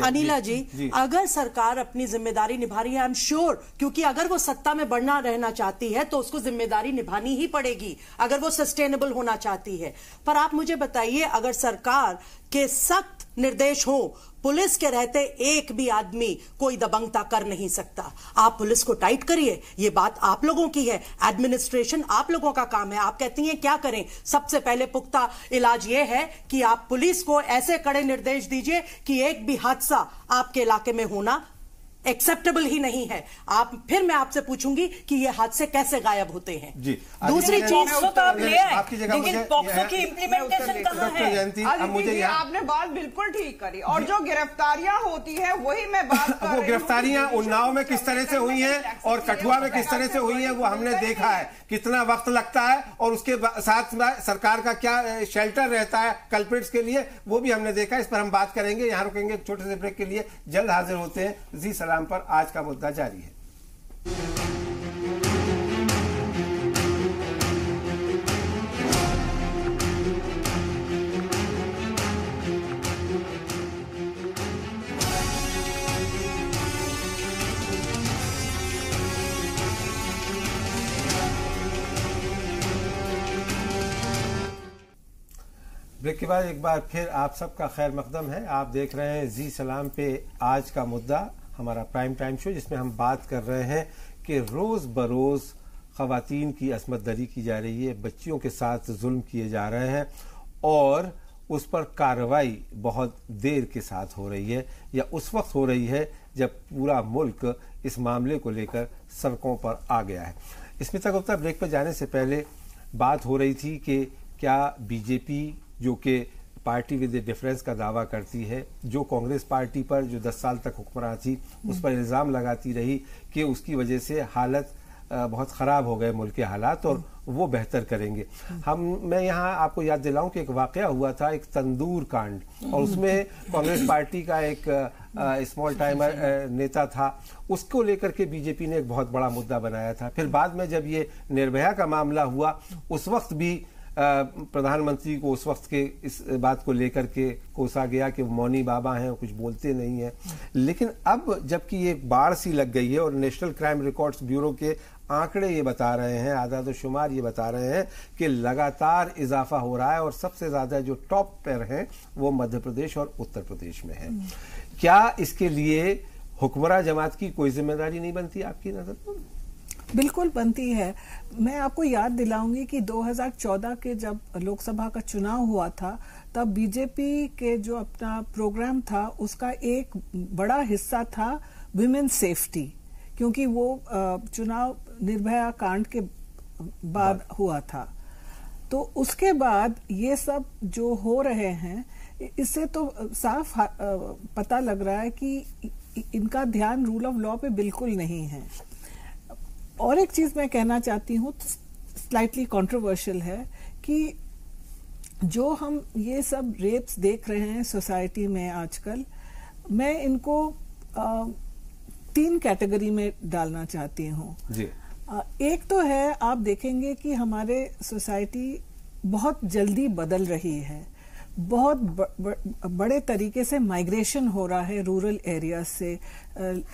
[SPEAKER 10] अनिला जी, अगर सरकार अपनी जिम्मेदारी निभा रही है, आई एम श्योर, क्योंकि अगर वो सत्ता में बढ़ना रहना चाहती है तो उसको जिम्मेदारी निभानी ही पड़ेगी, अगर वो सस्टेनेबल होना चाहती है। पर आप मुझे बताइए, अगर सरकार के सख्त निर्देश हो, पुलिस के रहते एक भी आदमी कोई दबंगता कर नहीं सकता। आप पुलिस को टाइट करिए, ये बात आप लोगों की है, एडमिनिस्ट्रेशन आप लोगों का काम है। आप कहती हैं क्या करें? सबसे पहले पुख्ता इलाज ये है कि आप पुलिस को ऐसे कड़े निर्देश दीजिए कि एक भी हादसा आपके इलाके में होना एक्सेप्टेबल ही नहीं है। आप फिर मैं आपसे पूछूंगी कि ये हादसे कैसे गायब होते हैं।
[SPEAKER 1] जी,
[SPEAKER 10] दूसरी चीज
[SPEAKER 7] लेकिन पॉक्सो की इम्प्लीमेंटेशन कहाँ है? मुझे आपने बात बिल्कुल ठीक करी, और जो गिरफ्तारियां होती है वही मैं बात कर रही हूं।
[SPEAKER 1] वो गिरफ्तारियां उन्नाव में किस तरह से हुई हैं और कठुआ में किस तरह से हुई हैं, वो हमने देखा है। कितना वक्त लगता है और उसके साथ सरकार का क्या शेल्टर रहता है कल्प्रिट्स के लिए, वो भी हमने देखा। इस पर हम बात करेंगे, यहाँ रुकेंगे एक छोटे से ब्रेक के लिए, जल्द हाजिर होते हैं। जी सलाम पर आज का मुद्दा जारी है। ब्रेक के बाद एक बार फिर आप सबका खैर मकदम है। आप देख रहे हैं जी सलाम पे आज का मुद्दा, हमारा प्राइम टाइम शो, जिसमें हम बात कर रहे हैं कि रोज़ बरोज़ ख़वातीन की असमत दरी की जा रही है, बच्चियों के साथ जुल्म किए जा रहे हैं और उस पर कार्रवाई बहुत देर के साथ हो रही है, या उस वक्त हो रही है जब पूरा मुल्क इस मामले को लेकर सड़कों पर आ गया है। स्मिता गुप्ता, ब्रेक पर जाने से पहले बात हो रही थी कि क्या बीजेपी, जो कि पार्टी विद डिफरेंस का दावा करती है, जो कांग्रेस पार्टी पर जो 10 साल तक हुक्मरान थी उस पर इल्ज़ाम लगाती रही कि उसकी वजह से हालत बहुत ख़राब हो गए मुल्क के हालात और वो बेहतर करेंगे। मैं यहाँ आपको याद दिलाऊं कि एक वाक़या हुआ था, एक तंदूर कांड, और उसमें कांग्रेस पार्टी का एक स्मॉल टाइमर नेता था, उसको लेकर के बीजेपी ने एक बहुत बड़ा मुद्दा बनाया था। फिर बाद में जब ये निर्भया का मामला हुआ, उस वक्त भी प्रधानमंत्री को उस वक्त के इस बात को लेकर के कोसा गया कि वो मौनी बाबा हैं, कुछ बोलते नहीं हैं। लेकिन अब जबकि ये बाढ़ सी लग गई है और नेशनल क्राइम रिकॉर्ड्स ब्यूरो के आंकड़े ये बता रहे हैं, आदाद शुमार ये बता रहे हैं कि लगातार इजाफा हो रहा है और सबसे ज्यादा जो टॉप पर हैं वो मध्य प्रदेश और उत्तर प्रदेश में है। क्या इसके लिए हुक्मरान जमात की कोई जिम्मेदारी नहीं बनती आपकी नजर में?
[SPEAKER 6] बिल्कुल बनती है। मैं आपको याद दिलाऊंगी कि 2014 के जब लोकसभा का चुनाव हुआ था, तब बीजेपी के जो अपना प्रोग्राम था उसका एक बड़ा हिस्सा था विमेन सेफ्टी, क्योंकि वो चुनाव निर्भया कांड के बाद हुआ था। तो उसके बाद ये सब जो हो रहे हैं, इससे तो साफ पता लग रहा है कि इनका ध्यान रूल ऑफ लॉ पे बिल्कुल नहीं है। और एक चीज मैं कहना चाहती हूँ, स्लाइटली कंट्रोवर्शियल है, कि जो हम ये सब रेप्स देख रहे हैं सोसाइटी में आजकल, मैं इनको 3 कैटेगरी में डालना चाहती हूँ। एक तो है, आप देखेंगे कि हमारे सोसाइटी बहुत जल्दी बदल रही है, बहुत बड़े तरीके से माइग्रेशन हो रहा है रूरल एरिया से,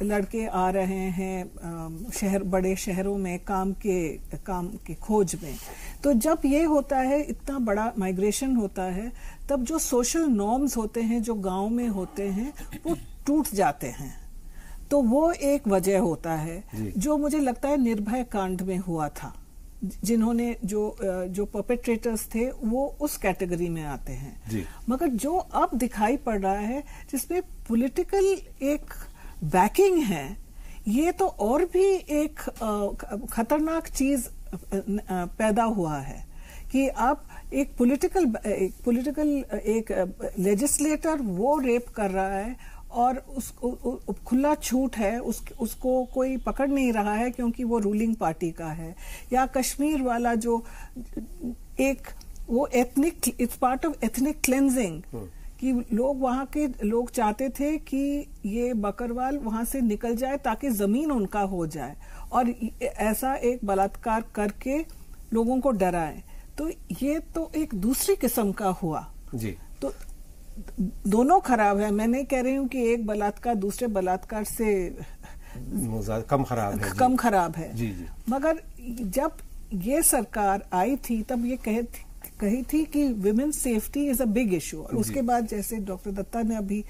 [SPEAKER 6] लड़के आ रहे हैं बड़े शहरों में काम के खोज में। तो जब ये होता है, इतना बड़ा माइग्रेशन होता है, तब जो सोशल नॉर्म्स होते हैं जो गांव में होते हैं वो टूट जाते हैं। तो वो एक वजह होता है जो मुझे लगता है निर्भया कांड में हुआ था। जिन्होंने जो परपेट्रेटर्स थे वो उस कैटेगरी में आते हैं। मगर जो अब दिखाई पड़ रहा है जिसमें पॉलिटिकल एक बैकिंग है, ये तो और भी एक खतरनाक चीज पैदा हुआ है कि आप एक पॉलिटिकल लेजिस्लेटर वो रेप कर रहा है और उसको खुला छूट है, उसको कोई पकड़ नहीं रहा है क्योंकि वो रूलिंग पार्टी का है। या कश्मीर वाला जो एक वो it's part of ethnic cleansing, कि लोग वहाँ के लोग चाहते थे कि ये बकरवाल वहाँ से निकल जाए ताकि जमीन उनका हो जाए, और ऐसा एक बलात्कार करके लोगों को डराए। तो ये तो एक दूसरी किस्म का हुआ
[SPEAKER 1] जी।
[SPEAKER 6] तो दोनों खराब है। मैं नहीं कह रही हूँ कि एक बलात्कार दूसरे बलात्कार से
[SPEAKER 1] कम खराब है,
[SPEAKER 6] कम खराब है
[SPEAKER 1] जी जी।
[SPEAKER 6] मगर जब ये सरकार आई थी तब ये कही थी कि women safety is a big issue, और उसके बाद जैसे डॉक्टर दत्ता ने अभी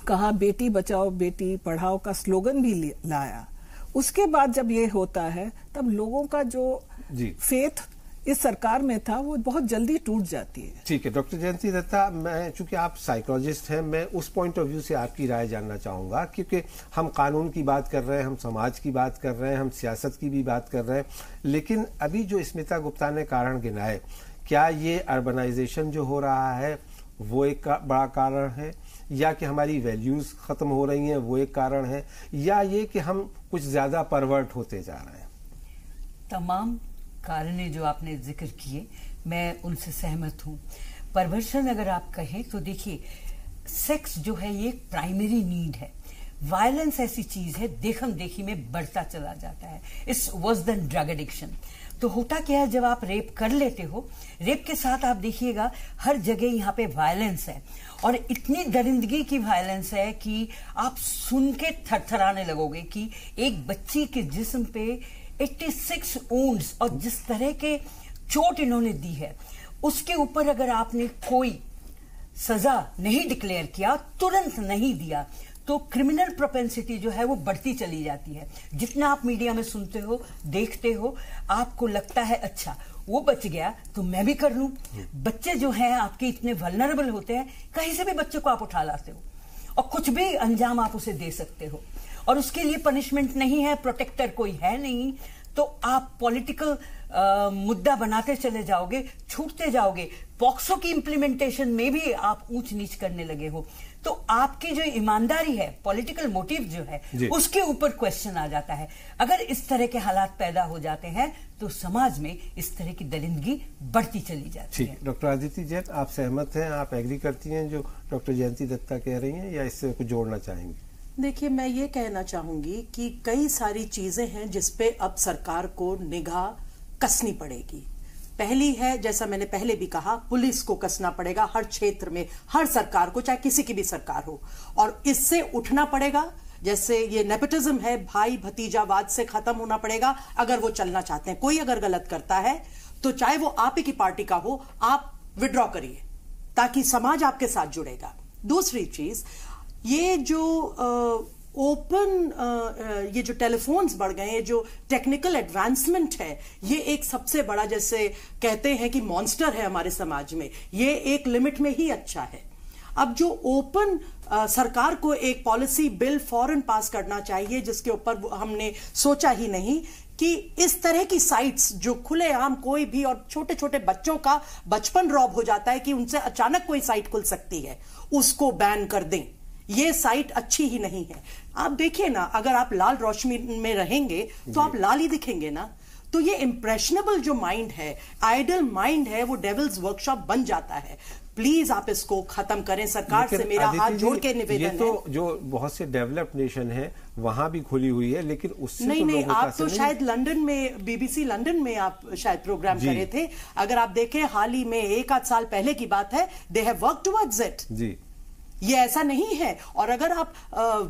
[SPEAKER 6] कहा बेटी बचाओ बेटी पढ़ाओ का स्लोगन भी लाया, उसके बाद जब ये होता है तब लोगों का जो फेथ इस सरकार में था वो बहुत जल्दी टूट जाती है।
[SPEAKER 1] ठीक है डॉक्टर जयंती दत्ता, मैं चूंकि आप साइकोलॉजिस्ट हैं, मैं उस पॉइंट ऑफ व्यू से आपकी राय जानना चाहूंगा, क्योंकि हम कानून की बात कर रहे हैं, हम समाज की बात कर रहे हैं, हम सियासत की भी बात कर रहे हैं, लेकिन अभी जो स्मिता गुप्ता ने कारण गिनाए, क्या ये अर्बनाइजेशन जो हो रहा है वो एक बड़ा कारण है, या कि हमारी वैल्यूज खत्म हो रही हैं वो एक कारण है, या ये कि हम कुछ ज्यादा परवर्ट होते जा रहे हैं?
[SPEAKER 9] तमाम कारण जो आपने जिक्र किए मैं उनसे सहमत हूं। परवर्शन अगर आप कहें तो देखिए, सेक्स जो है ये प्राइमरी नीड है। वायलेंस ऐसी चीज है देखम देखी में बढ़ता चला जाता है। It's worse than drug addiction. तो होता क्या है, जब आप रेप कर लेते हो, रेप के साथ आप देखिएगा हर जगह यहाँ पे वायलेंस है, और इतनी दरिंदगी की वायलेंस है कि आप सुन के थरथराने लगोगे कि एक बच्ची के जिस्म पे 86 वुंड्स और जिस तरह के चोट इन्होंने दी है, उसके ऊपर अगर आपने कोई सजा नहीं डिक्लेयर किया, तुरंत नहीं दिया, तो क्रिमिनल प्रोपेंसिटी जो है वो बढ़ती चली जाती है। जितना आप मीडिया में सुनते हो, देखते हो, आपको लगता है अच्छा वो बच गया तो मैं भी कर लूं। बच्चे जो हैं आपके इतने वल्नरेबल होते हैं, कहीं से भी बच्चे को आप उठा लाते हो और कुछ भी अंजाम आप उसे दे सकते हो, और उसके लिए पनिशमेंट नहीं है, प्रोटेक्टर कोई है नहीं, तो आप पॉलिटिकल मुद्दा बनाते चले जाओगे, छूटते जाओगे। पॉक्सो की इंप्लीमेंटेशन में भी आप ऊंच नीच करने लगे हो, तो आपकी जो ईमानदारी है, पॉलिटिकल मोटिव जो है, उसके ऊपर क्वेश्चन आ जाता है। अगर इस तरह के हालात पैदा हो जाते हैं तो समाज में इस तरह की दरिंदगी बढ़ती चली जाती है।
[SPEAKER 1] डॉक्टर आदिति जैन, आप सहमत हैं, आप एग्री करती हैं जो डॉक्टर जयंती दत्ता कह रही हैं, या इससे कुछ जोड़ना चाहेंगे?
[SPEAKER 10] देखिए, मैं ये कहना चाहूंगी कि कई सारी चीजें हैं जिसपे अब सरकार को निगाह कसनी पड़ेगी। पहली है, जैसा मैंने पहले भी कहा, पुलिस को कसना पड़ेगा हर क्षेत्र में, हर सरकार को, चाहे किसी की भी सरकार हो, और इससे उठना पड़ेगा। जैसे ये नेपोटिज्म है, भाई भतीजावाद से खत्म होना पड़ेगा अगर वो चलना चाहते हैं। कोई अगर गलत करता है तो चाहे वो आप ही की पार्टी का हो, आप विड्रॉ करिए ताकि समाज आपके साथ जुड़ेगा। दूसरी चीज, ये जो ये जो टेलीफोन्स बढ़ गए हैं, जो टेक्निकल एडवांसमेंट है, ये एक सबसे बड़ा, जैसे कहते हैं कि मॉन्स्टर है हमारे समाज में, ये एक लिमिट में ही अच्छा है। अब जो ओपन सरकार को एक पॉलिसी बिल फौरन पास करना चाहिए, जिसके ऊपर हमने सोचा ही नहीं कि इस तरह की साइट्स जो खुलेआम कोई भी, और छोटे छोटे बच्चों का बचपन रॉब हो जाता है कि उनसे अचानक कोई साइट खुल सकती है, उसको बैन कर दें। ये साइट अच्छी ही नहीं है। आप देखिए ना, अगर आप लाल रोशनी में रहेंगे तो आप लाल ही दिखेंगे ना। तो ये इंप्रेशनेबल जो माइंड है, आइडल माइंड है, वो डेविल्स वर्कशॉप बन जाता है। प्लीज आप इसको खत्म करें। सरकार से मेरा हाथ जोड़ के निवेदन है।
[SPEAKER 1] तो जो बहुत से डेवलप्ड नेशन है वहां भी खुली हुई है, लेकिन उससे
[SPEAKER 10] नहीं, आप तो शायद लंदन में, BBC लंदन में आप शायद प्रोग्राम करे थे। अगर आप देखें, हाल ही में 1 आध साल पहले की बात है, they have worked towards it.
[SPEAKER 1] जी,
[SPEAKER 10] ये ऐसा नहीं है। और अगर आप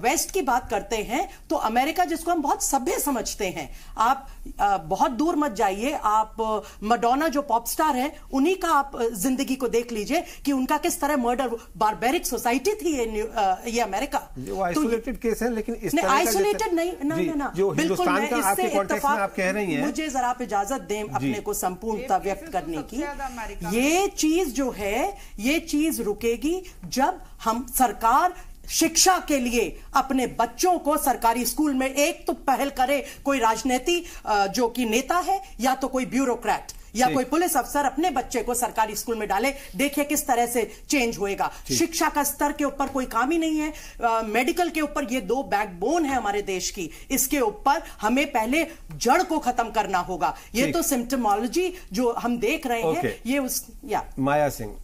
[SPEAKER 10] वेस्ट की बात करते हैं तो अमेरिका, जिसको हम बहुत सभ्य समझते हैं, आप बहुत दूर मत जाइए, आप मडोना जो पॉप स्टार है, उन्हीं का आप जिंदगी को देख लीजिए कि उनका किस तरह मर्डर, बारबेरिक सोसाइटी थी ये अमेरिका।
[SPEAKER 1] वो आइसोलेटेड केस है, लेकिन इस तरह का
[SPEAKER 10] आइसोलेटेड नहीं, ना
[SPEAKER 1] जो हिंदुस्तान का आपके कॉन्टेक्स्ट में आप कह रही हैं।
[SPEAKER 10] मुझे जरा आप इजाजत दें अपने को संपूर्णता व्यक्त करने की। ये चीज जो है, ये चीज रुकेगी जब हम सरकार शिक्षा के लिए अपने बच्चों को सरकारी स्कूल में एक तो पहल करे, कोई राजनीति जो कि नेता है या तो कोई ब्यूरोक्रेट या कोई पुलिस अफसर अपने बच्चे को सरकारी स्कूल में डाले। देखिए किस तरह से चेंज होएगा। शिक्षा का स्तर के ऊपर कोई काम ही नहीं है। मेडिकल के ऊपर, ये 2 बैकबोन है हमारे देश की, इसके ऊपर हमें पहले जड़ को खत्म करना होगा। ये तो सिम्टमोलॉजी जो हम देख रहे हैं, ये
[SPEAKER 1] माया सिंह,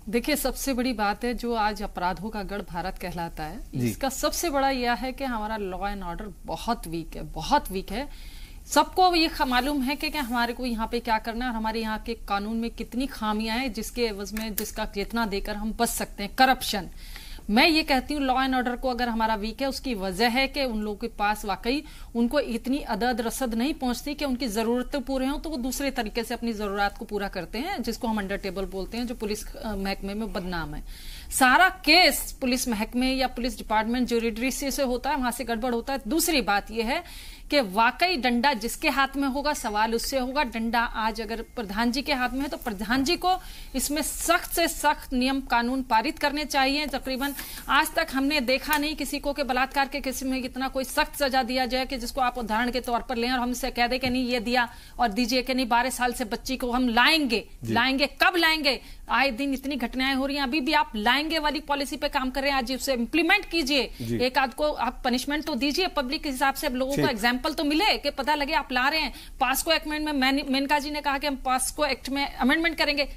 [SPEAKER 11] देखिए, सबसे बड़ी बात है जो आज अपराधों का गढ़ भारत कहलाता है, इसका सबसे बड़ा यह है कि हमारा लॉ एंड ऑर्डर बहुत वीक है, बहुत वीक है। सबको ये मालूम है कि हमारे को यहाँ पे क्या करना है और हमारे यहाँ के कानून में कितनी खामियां हैं जिसके एवज में जिसका जितना देकर हम बच सकते हैं। करप्शन, मैं ये कहती हूँ लॉ एंड ऑर्डर को अगर हमारा वीक है, उसकी वजह है कि उन लोगों के पास वाकई उनको इतनी अदद रसद नहीं पहुंचती कि उनकी जरूरतें पूरे हों, तो वो दूसरे तरीके से अपनी जरूरत को पूरा करते हैं, जिसको हम अंडर टेबल बोलते हैं, जो पुलिस महकमे में बदनाम है। सारा केस पुलिस महकमे या पुलिस डिपार्टमेंट ज्यूडिशरी से होता है, वहां से गड़बड़ होता है। दूसरी बात यह है कि वाकई डंडा जिसके हाथ में होगा सवाल उससे होगा। डंडा आज अगर प्रधान जी के हाथ में है तो प्रधान जी को इसमें सख्त से सख्त नियम कानून पारित करने चाहिए। तकरीबन आज तक हमने देखा नहीं किसी को कि बलात्कार के केस में इतना कोई सख्त सजा दिया जाए कि जिसको आप उदाहरण के तौर पर लें और हमसे कह दे कि नहीं ये दिया और दीजिए कि नहीं 12 साल से बच्ची को हम लाएंगे। कब लाएंगे? आए दिन इतनी घटनाएं हो रही हैं, अभी भी आप लाएंगे वाली पॉलिसी पे काम कर रहे हैं। आज उसे इंप्लीमेंट कीजिए, एक आध को आप पनिशमेंट तो दीजिए पब्लिक के हिसाब से, लोगों को एग्जाम्पल तो मिले कि पता लगे आप ला रहे हैं। पास्को एक्ट में मेनका जी ने कहा कि हम पास्को एक्ट में अमेंडमेंट करेंगे।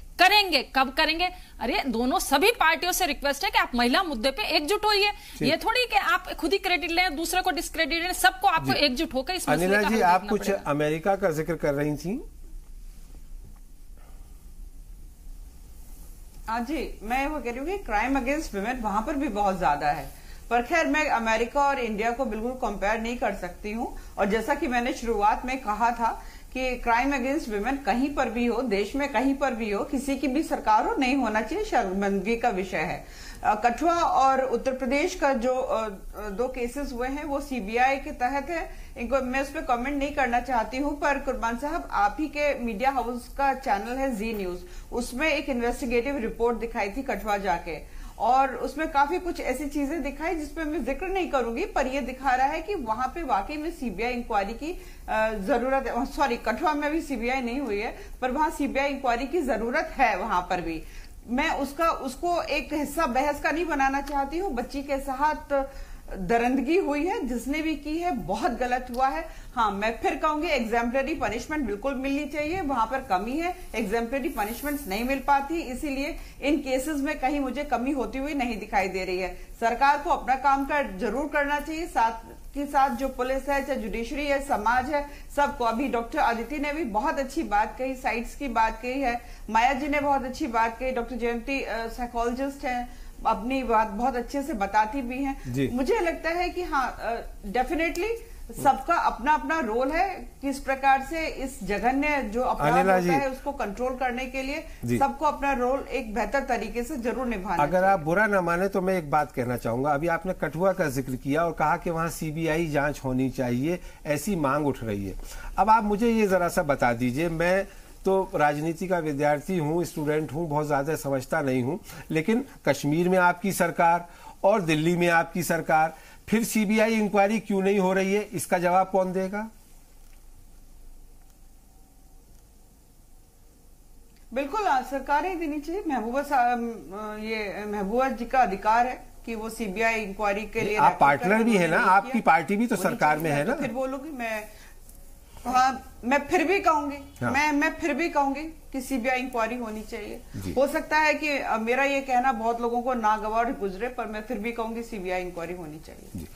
[SPEAKER 11] कब करेंगे? अरे दोनों सभी पार्टियों से रिक्वेस्ट है कि आप महिला मुद्दे पे एकजुट होइए। ये थोड़ी कि आप खुद ही क्रेडिट लें, दूसरे को डिस्क्रेडिट लें, सबको आपको एकजुट होकर इस मसले का हल देखना पड़ेगा।
[SPEAKER 1] आप कुछ अमेरिका का जिक्र कर रही थी।
[SPEAKER 7] हाँ जी, मैं वो कह रही हूँ कि क्राइम अगेंस्ट विमेन वहां पर भी बहुत ज्यादा है, पर खैर मैं अमेरिका और इंडिया को बिल्कुल कंपेयर नहीं कर सकती हूँ। और जैसा कि मैंने शुरुआत में कहा था कि क्राइम अगेंस्ट विमेन कहीं पर भी हो, देश में कहीं पर भी हो, किसी की भी सरकार हो, नहीं होना चाहिए, शर्मिंदगी का विषय है। कठुआ और उत्तर प्रदेश का जो 2 केसेस हुए हैं वो सीबीआई के तहत है। इनको मैं उस पर कमेंट नहीं करना चाहती हूं, पर कुर्बान साहब आप ही के मीडिया हाउस का चैनल है जी न्यूज, उसमें एक इन्वेस्टिगेटिव रिपोर्ट दिखाई थी कठुआ जाके, और उसमें काफी कुछ ऐसी चीजें दिखाई जिसपे मैं जिक्र नहीं करूंगी, पर यह दिखा रहा है कि वहां पे वाकई में सीबीआई इंक्वायरी की जरूरत है। सॉरी, कठुआ में भी सीबीआई नहीं हुई है, पर वहां सीबीआई इंक्वायरी की जरूरत है। वहां पर भी मैं उसको एक हिस्सा बहस का नहीं बनाना चाहती हूँ। बच्ची के साथ दरिंदगी हुई है, जिसने भी की है बहुत गलत हुआ है। हाँ, मैं फिर कहूंगी एग्जाम्पलरी पनिशमेंट बिल्कुल मिलनी चाहिए, वहां पर कमी है, एग्जाम्पलरी पनिशमेंट्स नहीं मिल पाती, इसीलिए इन केसेस में कहीं मुझे कमी होती हुई नहीं दिखाई दे रही है। सरकार को अपना काम जरूर करना चाहिए, साथ के साथ जो पुलिस है, चाहे जुडिशरी है, समाज है, सबको। अभी डॉक्टर अदिति ने भी बहुत अच्छी बात कही, साइट्स की बात कही है, माया जी ने बहुत अच्छी बात कही, डॉक्टर जयंती साइकोलॉजिस्ट है, अपनी बात बहुत अच्छे से बताती भी हैं। मुझे लगता है कि हाँ, डेफिनेटली सबका अपना अपना रोल है, किस प्रकार से इस जघन्य जो अपराध होता है उसको कंट्रोल करने के लिए सबको अपना रोल एक बेहतर तरीके से जरूर निभाना।
[SPEAKER 1] अगर आप बुरा न माने तो मैं एक बात कहना चाहूंगा। अभी आपने कठुआ का जिक्र किया और कहा कि वहां सीबीआई जांच होनी चाहिए, ऐसी मांग उठ रही है। अब आप मुझे ये जरा सा बता दीजिए, मैं तो राजनीति का विद्यार्थी हूं, स्टूडेंट हूं, बहुत ज्यादा समझता नहीं हूं, लेकिन कश्मीर में आपकी सरकार और दिल्ली में आपकी सरकार, फिर सीबीआई इंक्वायरी क्यों नहीं हो रही है? इसका जवाब कौन देगा?
[SPEAKER 7] बिल्कुल सरकार ही देनी चाहिए। महबूबा जी का अधिकार है कि वो सीबीआई इंक्वायरी के लिए।
[SPEAKER 1] आप पार्टनर भी है ना, आपकी पार्टी भी तो सरकार में है ना।
[SPEAKER 7] फिर बोलूंगी मैं फिर भी कहूंगी, मैं फिर भी कहूंगी कि सीबीआई इंक्वायरी होनी चाहिए। हो सकता है कि मेरा ये कहना बहुत लोगों को नागवार गुजरे, पर मैं फिर भी कहूंगी सीबीआई इंक्वायरी होनी चाहिए।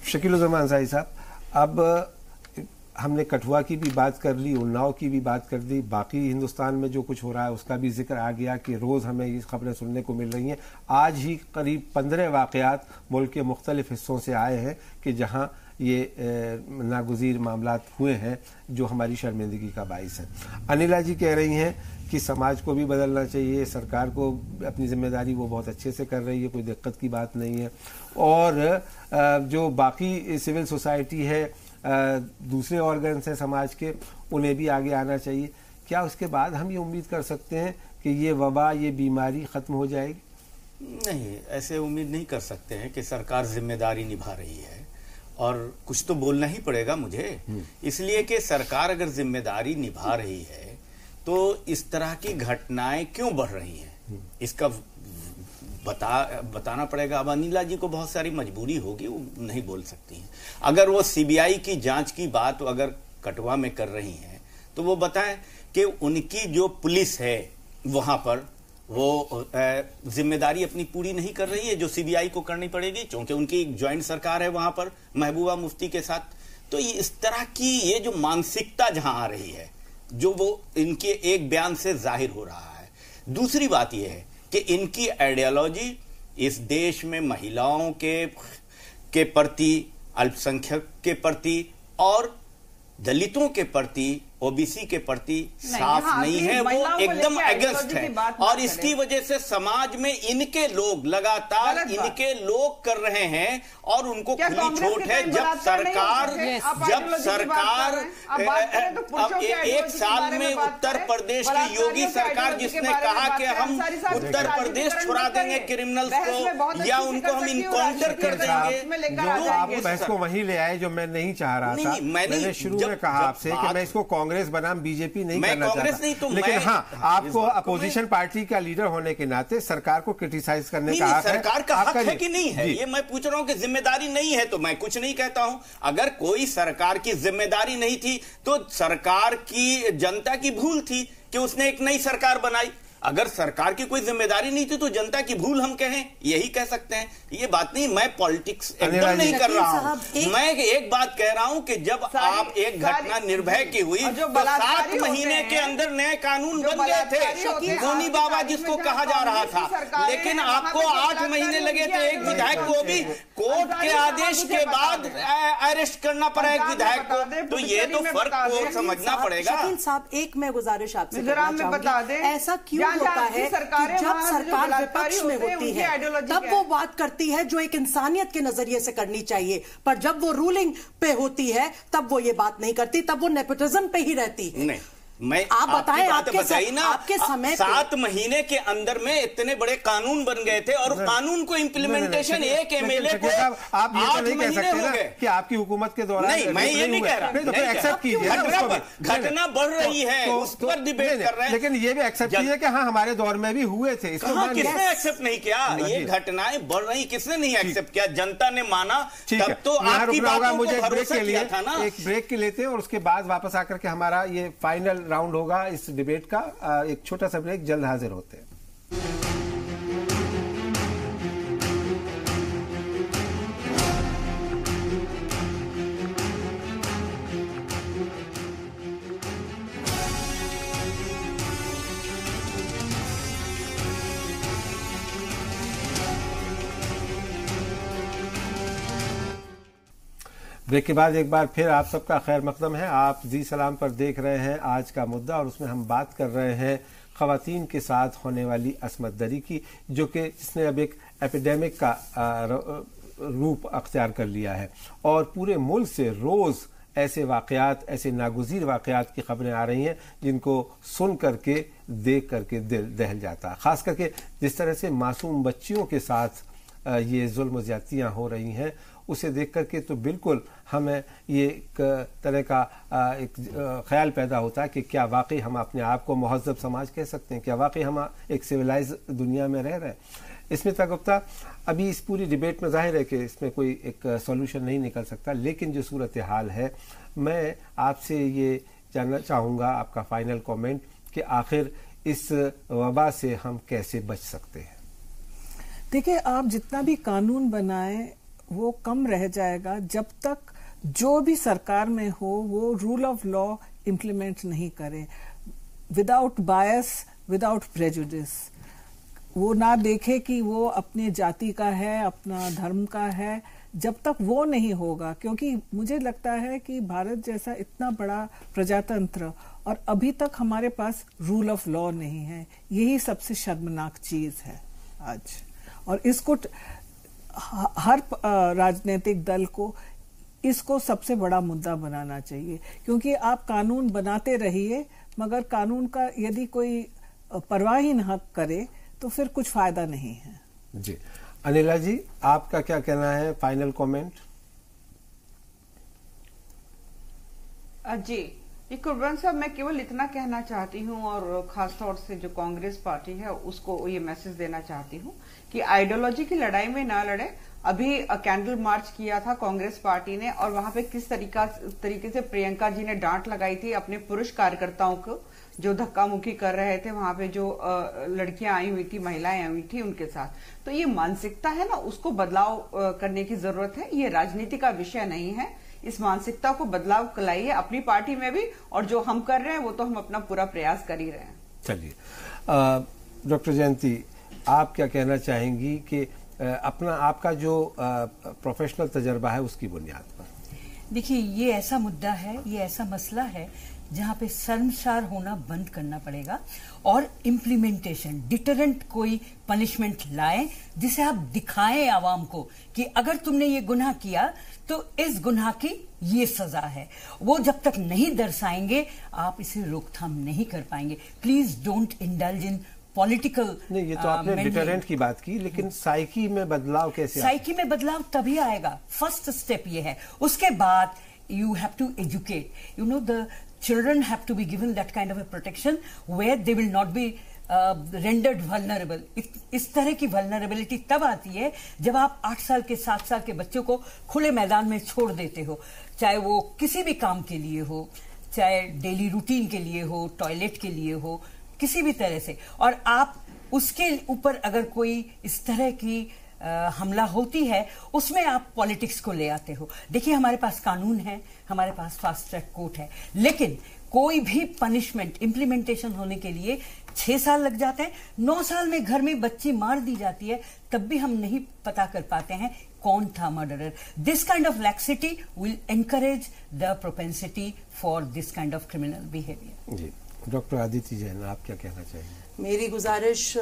[SPEAKER 1] शकील-उज़-ज़मान साहब, अब हमने कठुआ की भी बात कर ली, उन्नाव की भी बात कर दी, बाकी हिंदुस्तान में जो कुछ हो रहा है उसका भी जिक्र आ गया कि रोज हमें ये खबरें सुनने को मिल रही हैं। आज ही करीब 15 वाकयात मुल्क के मुख्तलिफ हिस्सों से आए हैं कि जहां ये नागुज़ीर मामलात हुए हैं जो हमारी शर्मिंदगी का बाइस है। अनिला जी कह रही हैं कि समाज को भी बदलना चाहिए, सरकार को अपनी जिम्मेदारी वो बहुत अच्छे से कर रही है, कोई दिक्कत की बात नहीं है, और जो बाकी सिविल सोसाइटी है, दूसरे ऑर्गन्स हैं समाज के, उन्हें भी आगे आना चाहिए। क्या उसके बाद हम ये उम्मीद कर सकते हैं कि ये वबा, ये बीमारी खत्म हो जाएगी?
[SPEAKER 8] नहीं, ऐसे उम्मीद नहीं कर सकते हैं कि सरकार जिम्मेदारी निभा रही है, और कुछ तो बोलना ही पड़ेगा मुझे, इसलिए कि सरकार अगर जिम्मेदारी निभा रही है तो इस तरह की घटनाएं क्यों बढ़ रही हैं, इसका बताना पड़ेगा। अब अनिला जी को बहुत सारी मजबूरी होगी, वो नहीं बोल सकती हैं। अगर वो सीबीआई की जांच की बात अगर कठुआ में कर रही हैं तो वो बताएं कि उनकी जो पुलिस है वहां पर वो जिम्मेदारी अपनी पूरी नहीं कर रही है जो सीबीआई को करनी पड़ेगी, क्योंकि उनकी एक ज्वाइंट सरकार है वहां पर महबूबा मुफ्ती के साथ। तो ये इस तरह की ये जो मानसिकता जहां आ रही है, जो वो इनके एक बयान से जाहिर हो रहा है। दूसरी बात यह है कि इनकी आइडियोलॉजी इस देश में महिलाओं के प्रति, अल्पसंख्यक के प्रति और दलितों के प्रति, ओबीसी के प्रति साफ नहीं है, वो एकदम अगेंस्ट है। और इसकी वजह से समाज में इनके लोग लगातार इनके लोग कर रहे हैं और उनको खुली छूट है। जब सरकार अब एक साल में उत्तर प्रदेश की योगी सरकार जिसने कहा कि हम उत्तर प्रदेश छुड़ा देंगे क्रिमिनल्स को या उनको हम इनकाउंटर कर देंगे,
[SPEAKER 1] जो आप बहस को वहीं ले आए जो मैं नहीं चाह रहा था। मैंने शुरू में कहा आपसे कि मैं इसको कांग्रेस बनाम बीजेपी नहीं करना चाहता, लेकिन हाँ, आपको अपोजिशन पार्टी का लीडर होने के नाते सरकार को क्रिटिसाइज करने का हक है।
[SPEAKER 8] सरकार का हक है कि नहीं है, ये मैं पूछ रहा हूं कि जिम्मेदारी नहीं है तो मैं कुछ नहीं कहता हूं। अगर कोई सरकार की जिम्मेदारी नहीं थी तो सरकार की, जनता की भूल थी कि उसने एक नई सरकार बनाई। अगर सरकार की कोई जिम्मेदारी नहीं थी तो जनता की भूल हम कहें, यही कह सकते हैं। ये बात नहीं, मैं पॉलिटिक्स एकदम नहीं कर रहा हूं। मैं एक बात कह रहा हूं कि जब आप एक घटना निर्भय की हुई तो 7 महीने के अंदर नए कानून बन गए थे, गोनी बाबा जिसको कहा जा रहा था, लेकिन आपको 8 महीने लगे थे एक विधायक को भी कोर्ट के आदेश के बाद अरेस्ट करना पड़ा एक विधायक को। तो ये तो फर्क को समझना पड़ेगा।
[SPEAKER 10] शकील साहब, एक मैं गुजारिश आपसे बता दें, ऐसा क्यों होता है कि जब सरकार विपक्ष में होती है तब वो बात करती है जो एक इंसानियत के नजरिए से करनी चाहिए, पर जब वो रूलिंग पे होती है तब वो ये बात नहीं करती, तब वो नेपोटिज्म पे ही रहती है।
[SPEAKER 8] नहीं, मैं
[SPEAKER 10] आप बताएं,
[SPEAKER 8] आपके समय 7 महीने के अंदर में इतने बड़े कानून बन गए थे और कानून को इम्प्लीमेंटेशन एक एमएलए को
[SPEAKER 1] आप ये तो नहीं कह सकते ना कि आपकी हुकूमत के दौरान।
[SPEAKER 8] नहीं, मैं ये नहीं कह रहा,
[SPEAKER 1] एक्सेप्ट कीजिए,
[SPEAKER 8] घटना बढ़ रही है उस पर डिबेट कर रहे हैं,
[SPEAKER 1] लेकिन ये भी एक्सेप्ट कीजिए कि हाँ हमारे दौर में भी हुए थे।
[SPEAKER 8] किसने एक्सेप्ट नहीं किया? ये घटनाएं बढ़ रही, किसने नहीं एक्सेप्ट किया? जनता ने माना, तब तो आपकी बातों को भरोसा किया था ना।
[SPEAKER 1] एक ब्रेक के लेते हैं और उसके बाद वापस आकर के हमारा ये फाइनल राउंड होगा इस डिबेट का। एक छोटा सा ब्रेक, जल्द हाजिर होते हैं। ब्रेक के बाद एक बार फिर आप सबका खैर मकदम है। आप जी सलाम पर देख रहे हैं आज का मुद्दा और उसमें हम बात कर रहे हैं ख़वातीन के साथ होने वाली असमत दरी की, जो कि जिसने अब एक एपिडेमिक का रूप अख्तियार कर लिया है और पूरे मुल्क से रोज़ ऐसे वाक़यात, ऐसे नागुज़ीर वाक़यात की खबरें आ रही हैं जिनको सुन करके, देख करके दिल दहल जाता है। ख़ास करके जिस तरह से मासूम बच्चियों के साथ ये जुल्म ज़्यादतियाँ हो रही हैं, उसे देख करके तो बिल्कुल हमें ये एक तरह का एक ख्याल पैदा होता है कि क्या वाकई हम अपने आप को महज़्ज़ब समाज कह सकते हैं? क्या वाकई हम एक सिविलाइज दुनिया में रह रहे हैं? स्मिता गुप्ता, अभी इस पूरी डिबेट में जाहिर है कि इसमें कोई एक सॉल्यूशन नहीं निकल सकता, लेकिन जो सूरत हाल है, मैं आपसे ये जानना चाहूँगा आपका फाइनल कमेंट कि आखिर इस वबा से हम कैसे बच सकते हैं?
[SPEAKER 6] देखिए, आप जितना भी कानून बनाए वो कम रह जाएगा जब तक जो भी सरकार में हो वो रूल ऑफ लॉ इम्प्लीमेंट नहीं करे, विदाउट बायस, विदाउट प्रेजुडिस। वो ना देखे कि वो अपने जाति का है, अपना धर्म का है। जब तक वो नहीं होगा, क्योंकि मुझे लगता है कि भारत जैसा इतना बड़ा प्रजातंत्र और अभी तक हमारे पास रूल ऑफ लॉ नहीं है, यही सबसे शर्मनाक चीज है आज। और इसको हर राजनीतिक दल को इसको सबसे बड़ा मुद्दा बनाना चाहिए, क्योंकि आप कानून बनाते रहिए मगर कानून का यदि कोई परवाह ही न करे तो फिर कुछ फायदा नहीं है।
[SPEAKER 1] जी अनिला जी, आपका क्या कहना है, फाइनल कमेंट?
[SPEAKER 7] जी कुर्बान साहब, मैं केवल इतना कहना चाहती हूँ और खासतौर से जो कांग्रेस पार्टी है उसको ये मैसेज देना चाहती हूँ कि आइडियोलॉजी की लड़ाई में ना लड़े। अभी कैंडल मार्च किया था कांग्रेस पार्टी ने और वहां पे किस तरीके से प्रियंका जी ने डांट लगाई थी अपने पुरुष कार्यकर्ताओं को, जो धक्का मुक्की कर रहे थे वहां पे, जो लड़कियां आई हुई थी, महिलाएं आई हुई थी उनके साथ। तो ये मानसिकता है ना, उसको बदलाव करने की जरूरत है। ये राजनीति का विषय नहीं है। इस मानसिकता को बदलाव लाइए अपनी पार्टी में भी, और जो हम कर रहे हैं वो तो हम अपना पूरा प्रयास कर ही रहे हैं।
[SPEAKER 1] चलिए, डॉक्टर जयंती, आप क्या कहना चाहेंगी कि आपका जो प्रोफेशनल तजर्बा है उसकी बुनियाद पर?
[SPEAKER 9] देखिए, ये ऐसा मुद्दा है, ये ऐसा मसला है जहां पे शर्मसार होना बंद करना पड़ेगा और इम्प्लीमेंटेशन, डिटरेंट कोई पनिशमेंट लाएं जिसे आप दिखाएं आवाम को कि अगर तुमने ये गुनाह किया तो इस गुनाह की ये सजा है। वो जब तक नहीं दर्शाएंगे आप इसे रोकथाम नहीं कर पाएंगे। Please don't indulge in political.
[SPEAKER 1] नहीं, ये तो आपने डिटरेंट की बात की, लेकिन साइकी में बदलाव कैसे?
[SPEAKER 9] साइकी में बदलाव तभी आएगा, फर्स्ट स्टेप ये है। उसके बाद you have to educate, you know, the children have to be given that kind of a protection where they will not be rendered vulnerable. इस तरह की vulnerability तब आती है जब आप 8 साल के 7 साल के बच्चों को खुले मैदान में छोड़ देते हो, चाहे वो किसी भी काम के लिए हो, चाहे डेली रूटीन के लिए हो, टॉयलेट के लिए हो, किसी भी तरह से, और आप उसके ऊपर अगर कोई इस तरह की हमला होती है उसमें आप पॉलिटिक्स को ले आते हो। देखिए, हमारे पास कानून है, हमारे पास फास्ट ट्रैक कोर्ट है, लेकिन कोई भी पनिशमेंट इम्प्लीमेंटेशन होने के लिए 6 साल लग जाते हैं। 9 साल में घर में बच्ची मार दी जाती है, तब भी हम नहीं पता कर पाते हैं कौन था murderer. This kind of laxity will encourage the propensity for this kind of criminal behaviour.
[SPEAKER 1] जी, डॉक्टर आदिति जैन, आप क्या कहना चाहेंगे?
[SPEAKER 10] मेरी गुजारिश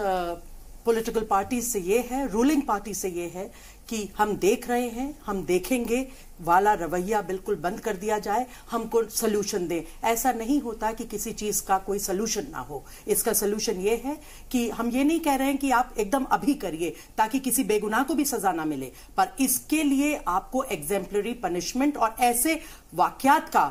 [SPEAKER 10] पॉलिटिकल पार्टी से ये है, रूलिंग पार्टी से ये है कि हम देख रहे हैं, हम देखेंगे वाला रवैया बिल्कुल बंद कर दिया जाए, हमको सलूशन दें। ऐसा नहीं होता कि किसी चीज का कोई सलूशन ना हो। इसका सलूशन ये है कि हम ये नहीं कह रहे हैं कि आप एकदम अभी करिए ताकि किसी बेगुनाह को भी सजा ना मिले, पर इसके लिए आपको एग्जेम्पलरी पनिशमेंट और ऐसे वाकयात का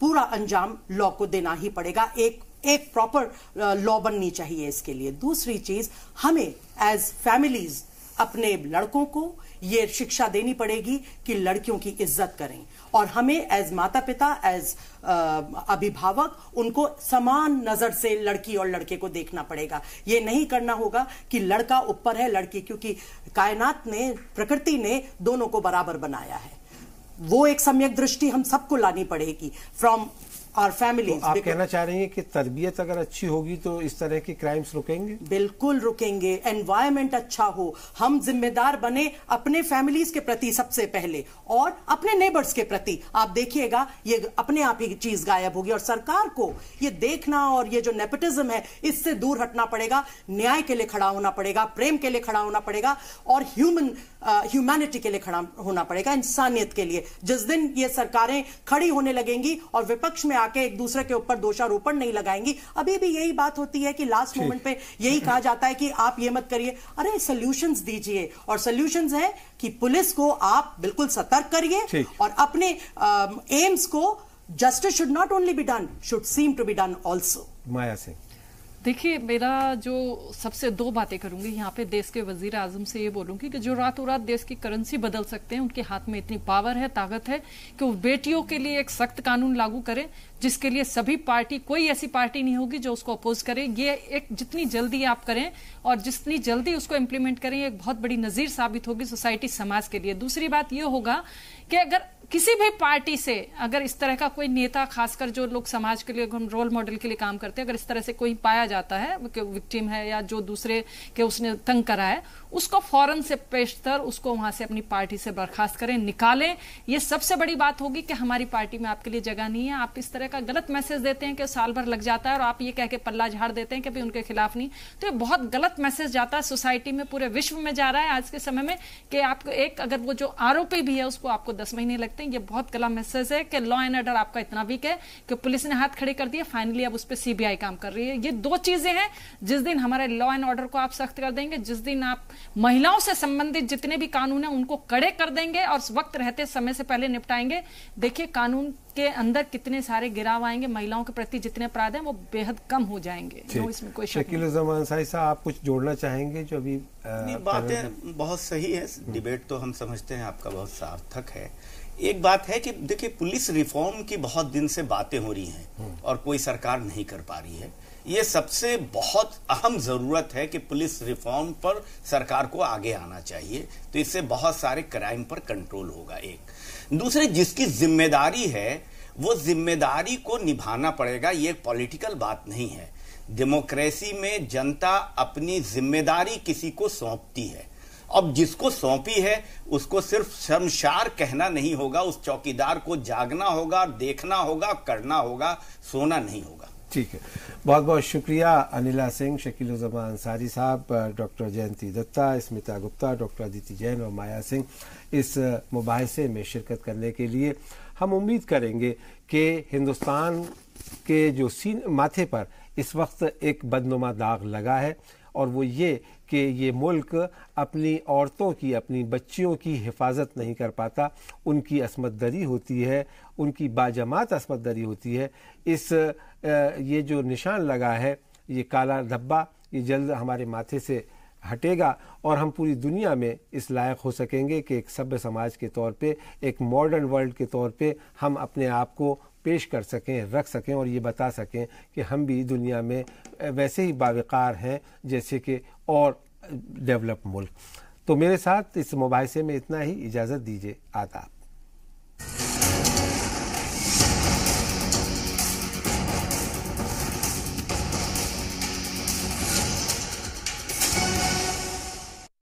[SPEAKER 10] पूरा अंजाम लॉ को देना ही पड़ेगा। एक प्रॉपर लॉ बननी चाहिए इसके लिए। दूसरी चीज, हमें एज फैमिलीज अपने लड़कों को ये शिक्षा देनी पड़ेगी कि लड़कियों की इज्जत करें, और हमें एज माता पिता, एज अभिभावक उनको समान नजर से लड़की और लड़के को देखना पड़ेगा। ये नहीं करना होगा कि लड़का ऊपर है, लड़की, क्योंकि कायनात ने, प्रकृति ने दोनों को बराबर बनाया है। वो एक सम्यक दृष्टि हम सबको लानी पड़ेगी फ्रॉम और फैमिलीज।
[SPEAKER 1] तो आप कहना चाह रही हैं कि तरबियत अगर अच्छी होगी तो इस तरह के क्राइम्स रुकेंगे?
[SPEAKER 10] बिल्कुल रुकेंगे। एनवायरमेंट अच्छा हो, हम जिम्मेदार बने अपने फैमिलीज के प्रति सबसे पहले और अपने नेबर्स के प्रति। आप देखिएगा ये अपने आप ही चीज गायब होगी। और सरकार को ये देखना और ये जो नेपोटिज्म है इससे दूर हटना पड़ेगा। न्याय के लिए खड़ा होना पड़ेगा, प्रेम के लिए खड़ा होना पड़ेगा और ह्यूमैनिटी के लिए खड़ा होना पड़ेगा, इंसानियत के लिए। जिस दिन ये सरकारें खड़ी होने लगेंगी और विपक्ष में आके एक दूसरे के ऊपर दोषारोपण नहीं लगाएंगी। अभी भी यही बात होती है कि लास्ट मोमेंट पे यही कहा जाता है कि आप ये मत करिए। अरे सॉल्यूशंस दीजिए, और सॉल्यूशंस है कि पुलिस को आप बिल्कुल सतर्क करिए और अपने एम्स को, justice should not only be done, should seem to be done also.
[SPEAKER 1] Maya Singh,
[SPEAKER 11] देखिए, मेरा जो सबसे 2 बातें करूंगी यहाँ पे, देश के वजीर आजम से ये बोलूंगी कि जो रातों रात देश की करेंसी बदल सकते हैं, उनके हाथ में इतनी पावर है, ताकत है कि वो बेटियों के लिए एक सख्त कानून लागू करें जिसके लिए सभी पार्टी, कोई ऐसी पार्टी नहीं होगी जो उसको अपोज करे। ये एक जितनी जल्दी आप करें और जितनी जल्दी उसको इम्प्लीमेंट करें, एक बहुत बड़ी नजीर साबित होगी सोसाइटी, समाज के लिए। दूसरी बात ये होगा कि अगर किसी भी पार्टी से अगर इस तरह का कोई नेता, खासकर जो लोग समाज के लिए रोल मॉडल के लिए काम करते हैं, अगर इस तरह से कोई पाया जाता है कि विक्टिम है या जो दूसरे के उसने तंग करा है, उसको फौरन से पेशतर उसको वहां से अपनी पार्टी से बर्खास्त करें, निकालें। ये सबसे बड़ी बात होगी कि हमारी पार्टी में आपके लिए जगह नहीं है। आप इस तरह का गलत मैसेज देते हैं कि साल भर लग जाता है और आप ये कह के पल्ला झाड़ देते हैं कि भाई उनके खिलाफ नहीं, तो ये बहुत गलत मैसेज जाता है सोसाइटी में, पूरे विश्व में जा रहा है आज के समय में कि आपको एक, अगर वो जो आरोपी भी है उसको आपको 10 महीने लगते हैं। ये बहुत गलत मैसेज है कि लॉ एंड ऑर्डर आपका इतना वीक है कि पुलिस ने हाथ खड़े कर दिए, फाइनली अब उस पर सीबीआई काम कर रही है। ये 2 चीजें हैं। जिस दिन हमारे लॉ एंड ऑर्डर को आप सख्त कर देंगे, जिस दिन आप महिलाओं से संबंधित जितने भी कानून हैं उनको कड़े कर देंगे और वक्त रहते समय से पहले निपटाएंगे, देखिए कानून के अंदर कितने सारे गिराव आएंगे, महिलाओं के प्रति जितने अपराध हैं वो बेहद कम हो जाएंगे। इसमें कोई शक नहीं।
[SPEAKER 1] शकील साहब, आप कुछ जोड़ना चाहेंगे? जो अभी
[SPEAKER 8] बातें बहुत सही है, डिबेट तो हम समझते हैं आपका बहुत सार्थक है। एक बात है कि देखिए, पुलिस रिफॉर्म की बहुत दिन से बातें हो रही हैं और कोई सरकार नहीं कर पा रही है। ये सबसे बहुत अहम जरूरत है कि पुलिस रिफॉर्म पर सरकार को आगे आना चाहिए, तो इससे बहुत सारे क्राइम पर कंट्रोल होगा। एक दूसरे, जिसकी जिम्मेदारी है वो जिम्मेदारी को निभाना पड़ेगा। ये पॉलिटिकल बात नहीं है। डेमोक्रेसी में जनता अपनी जिम्मेदारी किसी को सौंपती है। अब जिसको सौंपी है उसको सिर्फ शर्मसार कहना नहीं होगा, उस चौकीदार को जागना होगा, देखना होगा, करना होगा, सोना नहीं होगा।
[SPEAKER 1] ठीक है, बहुत बहुत शुक्रिया अनिला सिंह, शकील-उज़्ज़मान अंसारी साहब, डॉक्टर जयंती दत्ता, स्मिता गुप्ता, डॉक्टर अदिति जैन और माया सिंह इस मुबाहिसे में शिरकत करने के लिए। हम उम्मीद करेंगे कि हिंदुस्तान के जो माथे पर इस वक्त एक बदनुमा दाग लगा है और वो ये कि ये मुल्क अपनी औरतों की, अपनी बच्चियों की हिफाजत नहीं कर पाता, उनकी असमत दरी होती है, उनकी बाजमात असमत दरी होती है। ये जो निशान लगा है, ये काला धब्बा, ये जल्द हमारे माथे से हटेगा और हम पूरी दुनिया में इस लायक हो सकेंगे कि एक सभ्य समाज के तौर पे, एक मॉडर्न वर्ल्ड के तौर पे हम अपने आप को पेश कर सकें, रख सकें और ये बता सकें कि हम भी दुनिया में वैसे ही बावकार हैं जैसे कि और डेवलप मुल्क। तो मेरे साथ इस मुबाहिसे में इतना ही। इजाज़त दीजिए। आदाब।